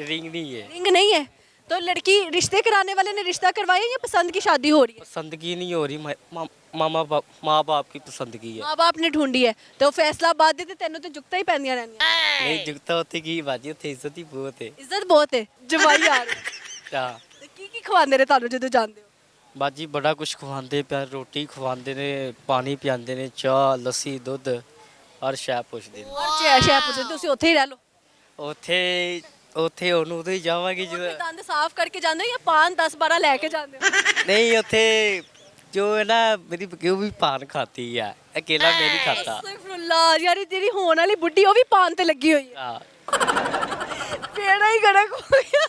Speaker 9: रिंग नहीं है
Speaker 1: रिंग नहीं है तो लड़की रिश्ते कराने वाले ने रिश्ता करवाया या पसंद की शादी हो रही है
Speaker 9: पसंद की नहीं हो रही माँ बाप की पसंद की है
Speaker 1: माँ बाप ने ढूंढी है तो फैसलाबाद दे तेनों तो जुगता ही पैंदियां रहनियां
Speaker 9: नहीं जुगता होते की बाजी उत्थे इज्जत ही बहुत है
Speaker 1: इज्जत बहुत है जवाई आ रही
Speaker 9: हाँ
Speaker 1: ਤੇ ਕੀ ਖਵਾਉਂਦੇ ਨੇ ਤੁਹਾਨੂੰ ਜਦੋਂ ਜਾਂਦੇ ਹੋ
Speaker 9: ਬਾਜੀ ਬੜਾ ਕੁਝ ਖਵਾਉਂਦੇ ਪਿਆ ਰੋਟੀ ਖਵਾਉਂਦੇ ਨੇ ਪਾਣੀ ਪਿਆਉਂਦੇ ਨੇ ਚਾਹ ਲੱਸੀ ਦੁੱਧ ਹਰ ਸ਼ੈ ਪੁੱਛਦੇ ਨੇ
Speaker 1: ਔਰ ਸ਼ਹਿ ਪੁੱਛਦੇ ਤੁਸੀਂ ਉੱਥੇ ਹੀ ਰਹਿ ਲਓ
Speaker 9: ਉੱਥੇ ਉਹਨੂੰ ਉਦੋਂ ਹੀ ਜਾਵਾਂਗੇ ਜਦੋਂ
Speaker 1: ਦੰਦ ਸਾਫ਼ ਕਰਕੇ ਜਾਂਦੇ ਹੋ ਜਾਂ ਪਾਨ 10 12 ਲੈ ਕੇ ਜਾਂਦੇ ਹੋ
Speaker 9: नहीं उथे जो है ना मेरी वो भी पान खाती है अकेला मैं नहीं खाता
Speaker 1: ਅਸਤਗਫੁਰੁल्ला ਯਾਰ ਇਹ ਜਿਹੜੀ ਹੋਣ ਵਾਲੀ ਬੁੱਢੀ ਉਹ ਵੀ ਪਾਨ ਤੇ ਲੱਗੀ ਹੋਈ ਹੈ
Speaker 9: हाँ
Speaker 1: ਪੇੜਾ ਹੀ ਗੜਕ ਹੋ ਗਿਆ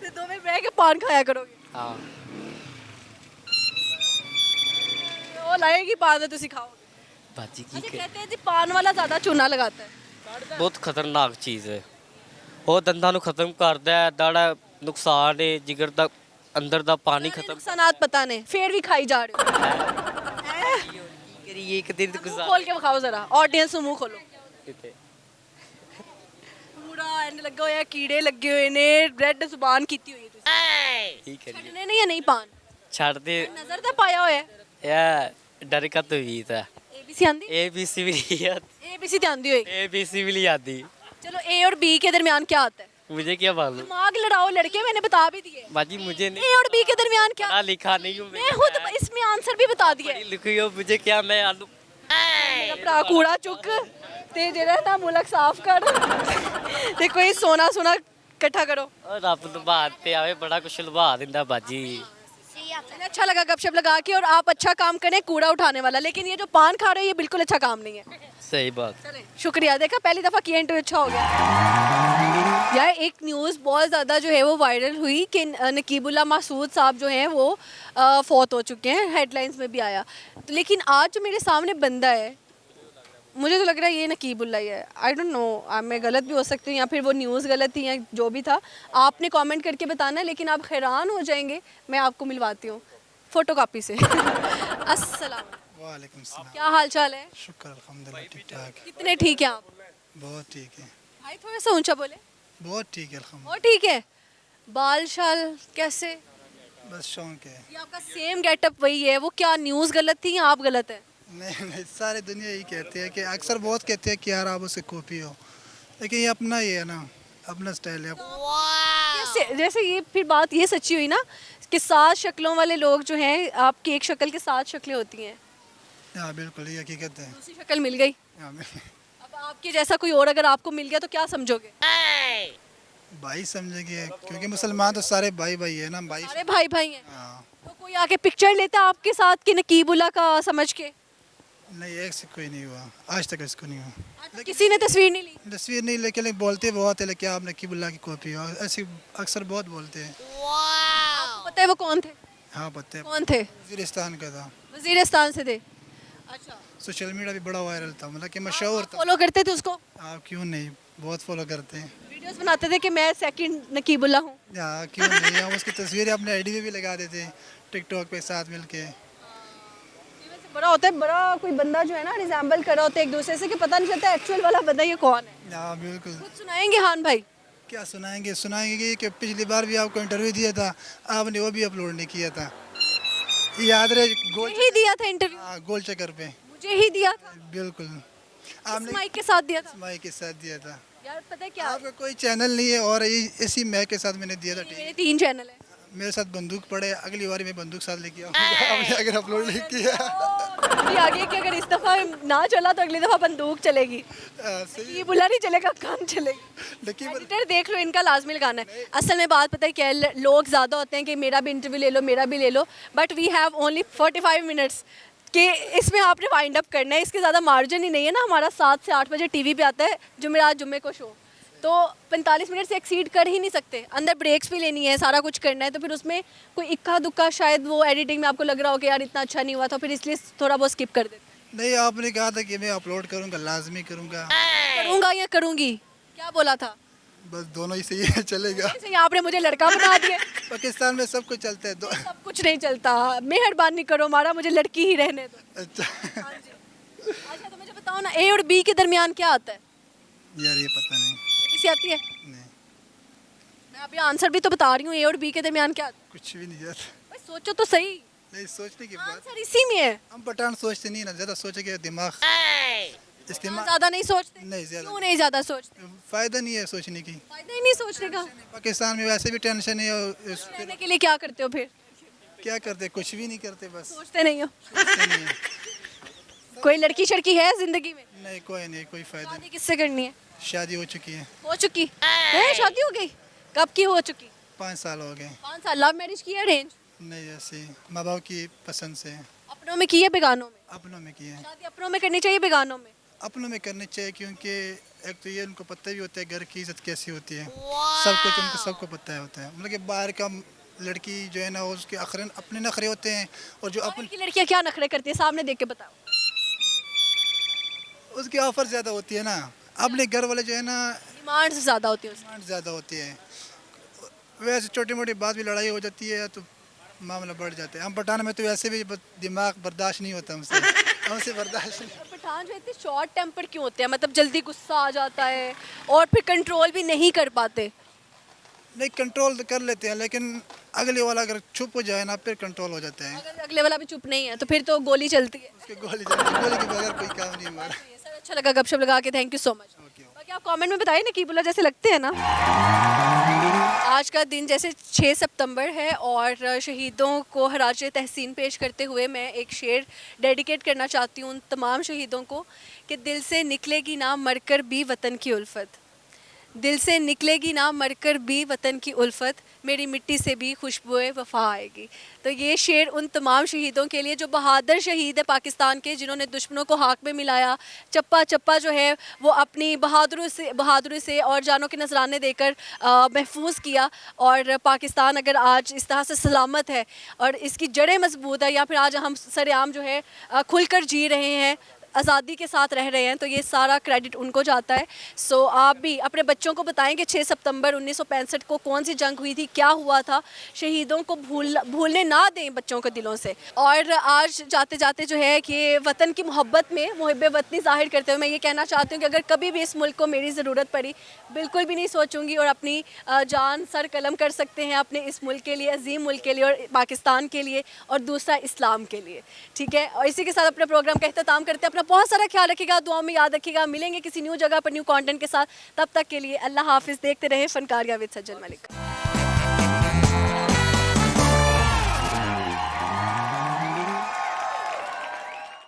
Speaker 1: ਤੇ ਦੋਵੇਂ ਬਹਿ ਕੇ ਪਾਨ ਖਾਇਆ ਕਰੋਗੇ
Speaker 9: हाँ
Speaker 1: ਉਹ ਲਾਏਗੀ ਪਾਨ ਤੇ ਤੁਸੀਂ ਖਾਓਗੇ
Speaker 9: बाजी की
Speaker 1: अच्छा कहते हैं जी पान वाला ज्यादा चूना लगाता है
Speaker 9: बहुत खतरनाक चीज़ है ਉਹ ਦੰਦਾਂ ਨੂੰ ਖਤਮ ਕਰਦਾ ਹੈ ਦਾੜਾ ਨੁਕਸਾਨ ਹੈ ਜਿਗਰ ਦਾ ਅੰਦਰ ਦਾ ਪਾਣੀ ਖਤਮ
Speaker 1: नुकसानात पता नहीं फिर भी खाई जा रहे हो
Speaker 9: ਕਰੀਏ ਇੱਕ ਦਿਨ
Speaker 1: मुंह खोल के दिखाओ जरा ऑडियंस ਨੂੰ ਮੂੰਹ ਖੋਲੋ
Speaker 9: ਕਿਤੇ
Speaker 1: ਪੂਰਾ ਐਂਡ ਲੱਗਾ ਹੋਇਆ ਕੀੜੇ ਲੱਗੇ ਹੋਏ ਨੇ ਰੈੱਡ ਜ਼ੁਬਾਨ ਕੀਤੀ ਹੋਈ ਹੈ ਤੁਸੀਂ
Speaker 9: ਕੀ ਕਰੀਏ
Speaker 1: ਛੱਡਣੇ ਨਹੀਂ ਜਾਂ ਨਹੀਂ ਪਾਨ
Speaker 9: ਛੱਡ ਦੇ
Speaker 1: ਨਜ਼ਰ ਤਾਂ ਪਾਇਆ ਹੋਇਆ ਹੈ
Speaker 9: ਯਾ ਡਰ ਕਾ ਤੋ ਵੀ ਤਾਂ
Speaker 1: ABC आंदी
Speaker 9: ABC भी नहीं आती
Speaker 1: ABC ਤੇ ਆਂਦੀ ਹੋਏਗੀ
Speaker 9: ABC भी नहीं आती
Speaker 1: चलो A और B के दरमियान क्या आता है
Speaker 9: मुझे क्या मालूम
Speaker 1: दिमाग लड़ाओ लड़के मैंने बता भी दिए
Speaker 9: बाजी मुझे नहीं
Speaker 1: A और B के दरमियान क्या
Speaker 9: पढ़ा लिखा नहीं हूँ
Speaker 1: मैं खुद इसमें आंसर भी बता दिया है
Speaker 9: पढ़ी लिखी हो मुझे क्या मैं आलू
Speaker 1: ਮੇਰਾ ਭਰਾ ਕੂੜਾ ਚੁੱਕ ਤੇ ਜਿਹੜਾ ਨਾ ਮੁਲਕ ਸਾਫ਼ ਕਰ ਤੇ ਕੋਈ ਸੋਨਾ ਸੋਨਾ ਇਕੱਠਾ करो
Speaker 9: और रब लुभा ते आवे बड़ा कुछ लुभा दिंदा बाजी
Speaker 1: चलिए, अच्छा लगा गपशप लगा के और आप अच्छा काम करें कूड़ा उठाने वाला लेकिन ये जो पान खा रहे हो ये बिल्कुल अच्छा काम नहीं है
Speaker 9: सही बात
Speaker 1: चलें शुक्रिया देखा पहली दफ़ा किया इंटरव्यू अच्छा हो गया यार एक न्यूज़ बहुत ज़्यादा जो है वो वायरल हुई कि नकीबुल्ला मासूद साहब जो हैं वो फौत हो चुके हैं हेडलाइंस में भी आया तो लेकिन आज जो मेरे सामने बंदा है मुझे तो लग रहा है ये नकीबुल्ला ही है आई डोंट नो मैं गलत भी हो सकती हूँ या फिर वो न्यूज़ गलत थी या जो भी था आपने कमेंट करके बताना है लेकिन आप हैरान हो जाएंगे मैं आपको मिलवाती हूँ फ़ोटो कापी से अस्सलाम
Speaker 10: वालेकुम सलाम
Speaker 1: क्या हाल चाल है
Speaker 10: शुक्र अल्हम्दुलिल्लाह ठीक ठाक
Speaker 1: कितने ठीक हैं आप
Speaker 10: बहुत ठीक है
Speaker 1: भाई थोड़ा सा ऊंचा बोले
Speaker 10: बहुत ठीक है अल्हम्दुलिल्लाह
Speaker 1: और ठीक है बाल शाल कैसे
Speaker 10: बस शौक है
Speaker 1: ये आपका सेम गेटअप वही है वो क्या न्यूज़ गलत थी या आप गलत है
Speaker 10: नहीं सारी दुनिया यही कहती है कि अक्सर बहुत कहते हैं कि यार आप उससे कॉपी हो लेकिन ये अपना ही है ना अपना स्टाइल है
Speaker 1: कैसे जैसे ये फिर बात ये सच्ची हुई ना कि 7 शक्लों वाले लोग जो हैं आपकी एक शक्ल की 7 शक्लें होती हैं
Speaker 10: हाँ बिल्कुल ये हकीकत है
Speaker 1: दूसरी शक्ल मिल गई
Speaker 10: हाँ,
Speaker 1: अब आपके जैसा कोई और अगर आपको मिल गया तो क्या समझोगे
Speaker 10: भाई समझेंगे क्योंकि मुसलमान तो सारे भाई भाई है ना भाई
Speaker 1: सारे भाई भाई हैं
Speaker 10: हाँ
Speaker 1: तो कोई आके पिक्चर लेता आपके साथ कि नकीबुल्ला का समझ के
Speaker 10: नहीं एक से कोई नहीं हुआ आज तक इसको नहीं हुआ
Speaker 1: आज तक किसी ने तस्वीर नहीं ली
Speaker 10: तस्वीर नहीं लेकिन बोलते बहुत है लेकिन आप नकीबुल्लाह की कॉपी हो ऐसे अक्सर बहुत बोलते हैं
Speaker 1: आपको पता है वो कौन थे
Speaker 10: हाँ पता है,
Speaker 1: कौन थे?
Speaker 10: वजीरिस्तान का था।
Speaker 1: वजीरिस्तान से थे। अच्छा,
Speaker 10: सोशल मीडिया भी बड़ा वायरल था, मतलब कि मशहूर था।
Speaker 1: फॉलो करते थे उसको?
Speaker 10: आप क्यों नहीं, बहुत फॉलो करते हैं।
Speaker 1: वीडियोस बनाते थे कि मैं सेकंड नकीबुल्ला हूँ।
Speaker 10: हाँ क्यों नहीं, हम उसकी तस्वीरें अपने आईडी पे भी लगा देते हैं, टिकटॉक पे साथ मिलके।
Speaker 1: बड़ा होता है, बड़ा कोई बंदा जो है ना रिजेंबल कर रहा होता है एक दूसरे से कि पता नहीं चलता एक्चुअल वाला बंदा ये कौन है।
Speaker 10: हाँ बिल्कुल।
Speaker 1: कुछ सुनाएंगे हान भाई?
Speaker 10: क्या सुनाएंगे कि पिछली बार भी आपको इंटरव्यू दिया था, आपने वो भी अपलोड नहीं किया था, याद रहे?
Speaker 1: ही दिया था इंटरव्यू?
Speaker 10: हाँ, गोल चक्कर पे
Speaker 1: मुझे ही दिया था?
Speaker 10: बिल्कुल,
Speaker 1: आपने माइक के साथ दिया था?
Speaker 10: माइक के साथ दिया था।
Speaker 1: यार पता है क्या,
Speaker 10: आपका कोई चैनल नहीं है और इसी मैक के साथ मैंने दिया था।
Speaker 1: मेरे 3 चैनल है।
Speaker 10: मेरे साथ बंदूक पड़े, अगली बार मैं बंदूक साथ लेके आऊँगा। आपने अगर अपलोड नहीं किया
Speaker 1: ये आगे कि अगर इस दफ़ा ना चला तो अगली दफ़ा बंदूक चलेगी,
Speaker 10: सही
Speaker 1: ये बुला नहीं चलेगा, काम चलेगी।
Speaker 10: लेकिन
Speaker 1: एडिटर देख लो, इनका लाजमी लगाना है। असल में बात पता है क्या है, लोग ज़्यादा होते हैं कि मेरा भी इंटरव्यू ले लो, मेरा भी ले लो, but we have only 45 minutes कि इसमें आपने वाइंड अप करना है। इसके ज़्यादा मार्जिन ही नहीं है ना। हमारा 7 से 8 बजे टीवी पे आता है जुमेरात जुम्मे को शो, तो 45 मिनट से एक्सीड कर ही नहीं सकते। अंदर ब्रेक्स भी लेनी है, सारा कुछ करना है, तो फिर उसमें कोई इक्का दुक्का शायद वो एडिटिंग में आपको लग रहा हो कि यार इतना अच्छा नहीं हुआ, तो फिर इसलिए थोड़ा बहुत स्किप कर देते।
Speaker 10: नहीं, आपने कहा था कि मैं अपलोड करूँगा, लाजमी करूँगा।
Speaker 1: करूँगा या करूँगी, क्या बोला था?
Speaker 10: बस दोनों ही सही है, चलेगा।
Speaker 1: सही, आपने मुझे लड़का बना दिया।
Speaker 10: पाकिस्तान में सब कुछ चलता है।
Speaker 1: सब कुछ नहीं चलता, मेहरबानी करो मारा, मुझे लड़की ही रहने दो।
Speaker 10: अच्छा
Speaker 1: अच्छा तो मुझे बताओ ना, ए और बी के दरमियान क्या आता है?
Speaker 10: यार ये पता नहीं।
Speaker 1: किसी आती है?
Speaker 10: नहीं,
Speaker 1: मैं अभी आंसर भी तो बता रही हूँ, ए और बी के दरमियान क्या आता है?
Speaker 10: कुछ भी नहीं यार।
Speaker 1: भाई सोचो तो सही,
Speaker 10: नहीं, सोचने की बात।
Speaker 1: आंसर इसी में है।
Speaker 10: हम पठान सोचते नहीं ना, ज्यादा सोचेंगे दिमाग इस्तेमाल।
Speaker 1: ज्यादा नहीं सोचते?
Speaker 10: नहीं, ज्यादा
Speaker 1: क्यों नहीं ज्यादा सोचते?
Speaker 10: फायदा नहीं है सोचने की।
Speaker 1: फायदा ही नहीं सोचने का।
Speaker 10: पाकिस्तान में वैसे भी टेंशन है और
Speaker 1: रहने के लिए क्या करते हो फिर?
Speaker 10: क्या करते, कुछ भी नहीं करते, बस
Speaker 1: सोचते नहीं हो?
Speaker 10: सोचते नहीं है।
Speaker 1: कोई लड़की शड़की है जिंदगी में?
Speaker 10: नहीं, कोई नहीं, कोई फायदा
Speaker 1: शादी किससे करनी है?
Speaker 10: नहीं। शादी हो चुकी है,
Speaker 1: हो चुकी है? शादी हो गई? कब की हो चुकी?
Speaker 10: 5 साल हो गए।
Speaker 1: 5 साल। लव मैरिज की है, अरेंज?
Speaker 10: नहीं, ऐसे माँ बाप की पसंद से।
Speaker 1: अपनों में की है, बेगानों में?
Speaker 10: अपनों में की है।
Speaker 1: शादी अपनों में करनी चाहिए, बेगानों में?
Speaker 10: अपनों में करनी चाहिए, क्योंकि एक तो ये उनको पता भी होता है घर की इज्जत कैसी होती है, सब कुछ उनको सबको पता होता है। मतलब कि बाहर का लड़की जो है ना, उसके अखरन अपने नखरे होते हैं, और जो
Speaker 1: बाहर की लड़कियां क्या नखरे करती है, सामने देख के बताओ।
Speaker 10: उसकी ऑफर ज़्यादा होती है ना, अपने घर वाले जो है ना,
Speaker 1: डिमांड्स ज़्यादा होती है उसकी।
Speaker 10: डिमांड ज़्यादा होती है। वैसे छोटी मोटी बात भी लड़ाई हो जाती है तो मामला बढ़ जाता है। हम पठान में तो वैसे भी दिमाग बर्दाश्त नहीं होता हमसे बर्दाश्त नहीं।
Speaker 1: पठान जो इतने शॉर्ट टेम्पर क्यों होते हैं, मतलब जल्दी गुस्सा आ जाता है और फिर कंट्रोल भी नहीं कर पाते?
Speaker 10: नहीं, कंट्रोल तो कर लेते हैं, लेकिन अगले वाला अगर चुप हो जाए ना, फिर कंट्रोल हो जाता है।
Speaker 1: अगर अगले वाला भी चुप नहीं है तो फिर तो गोली चलती है।
Speaker 10: उसके गोली जाती है, गोली के बगैर कोई काम नहीं हमारा।
Speaker 1: सर अच्छा लगा गपशप लगा के, थैंक यू सो मच। बाकी आप कमेंट में बताइए नकीबुल्ला जैसे लगते हैं ना। आज का दिन जैसे 6 सितंबर है और शहीदों को खराज तहसीन पेश करते हुए मैं एक शेर डेडिकेट करना चाहती हूँ उन तमाम शहीदों को कि दिल से निकलेगी ना मरकर भी वतन की उल्फत, दिल से निकलेगी ना मरकर भी वतन की उल्फत, मेरी मिट्टी से भी खुशबुए वफा आएगी। तो ये शेर उन तमाम शहीदों के लिए जो बहादुर शहीद है पाकिस्तान के, जिन्होंने दुश्मनों को हाथ में मिलाया, चप्पा चप्पा जो है वो अपनी बहादुरी से और जानों के नजराने देकर महफूज किया। और पाकिस्तान अगर आज इस तरह से सलामत है और इसकी जड़ें मजबूत है, या फिर आज हम सरेआम जो है खुलकर जी रहे हैं, आज़ादी के साथ रह रहे हैं, तो ये सारा क्रेडिट उनको जाता है। सो आप भी अपने बच्चों को बताएं कि 6 सितंबर 1965 को कौन सी जंग हुई थी, क्या हुआ था। शहीदों को भूलने ना दें बच्चों को दिलों से। और आज जाते जाते जो है कि वतन की मोहब्बत में मुहिब वतनी ज़ाहिर करते हुए मैं ये कहना चाहती हूँ कि अगर कभी भी इस मुल्क को मेरी ज़रूरत पड़ी, बिल्कुल भी नहीं सोचूंगी और अपनी जान सर कलम कर सकते हैं अपने इस मुल्क के लिए, अजीम मुल्क के लिए और पाकिस्तान के लिए, और दूसरा इस्लाम के लिए। ठीक है, और इसी के साथ अपने प्रोग्राम का इख्तिताम करते हैं। अपना बहुत सारा ख्याल रखिएगा, दुआ में याद रखिएगा। मिलेंगे किसी न्यू जगह पर न्यू कंटेंट के साथ, तब तक के लिए अल्लाह हाफिज़। देखते रहे फनकारियाँ विद सज्जन मलिक।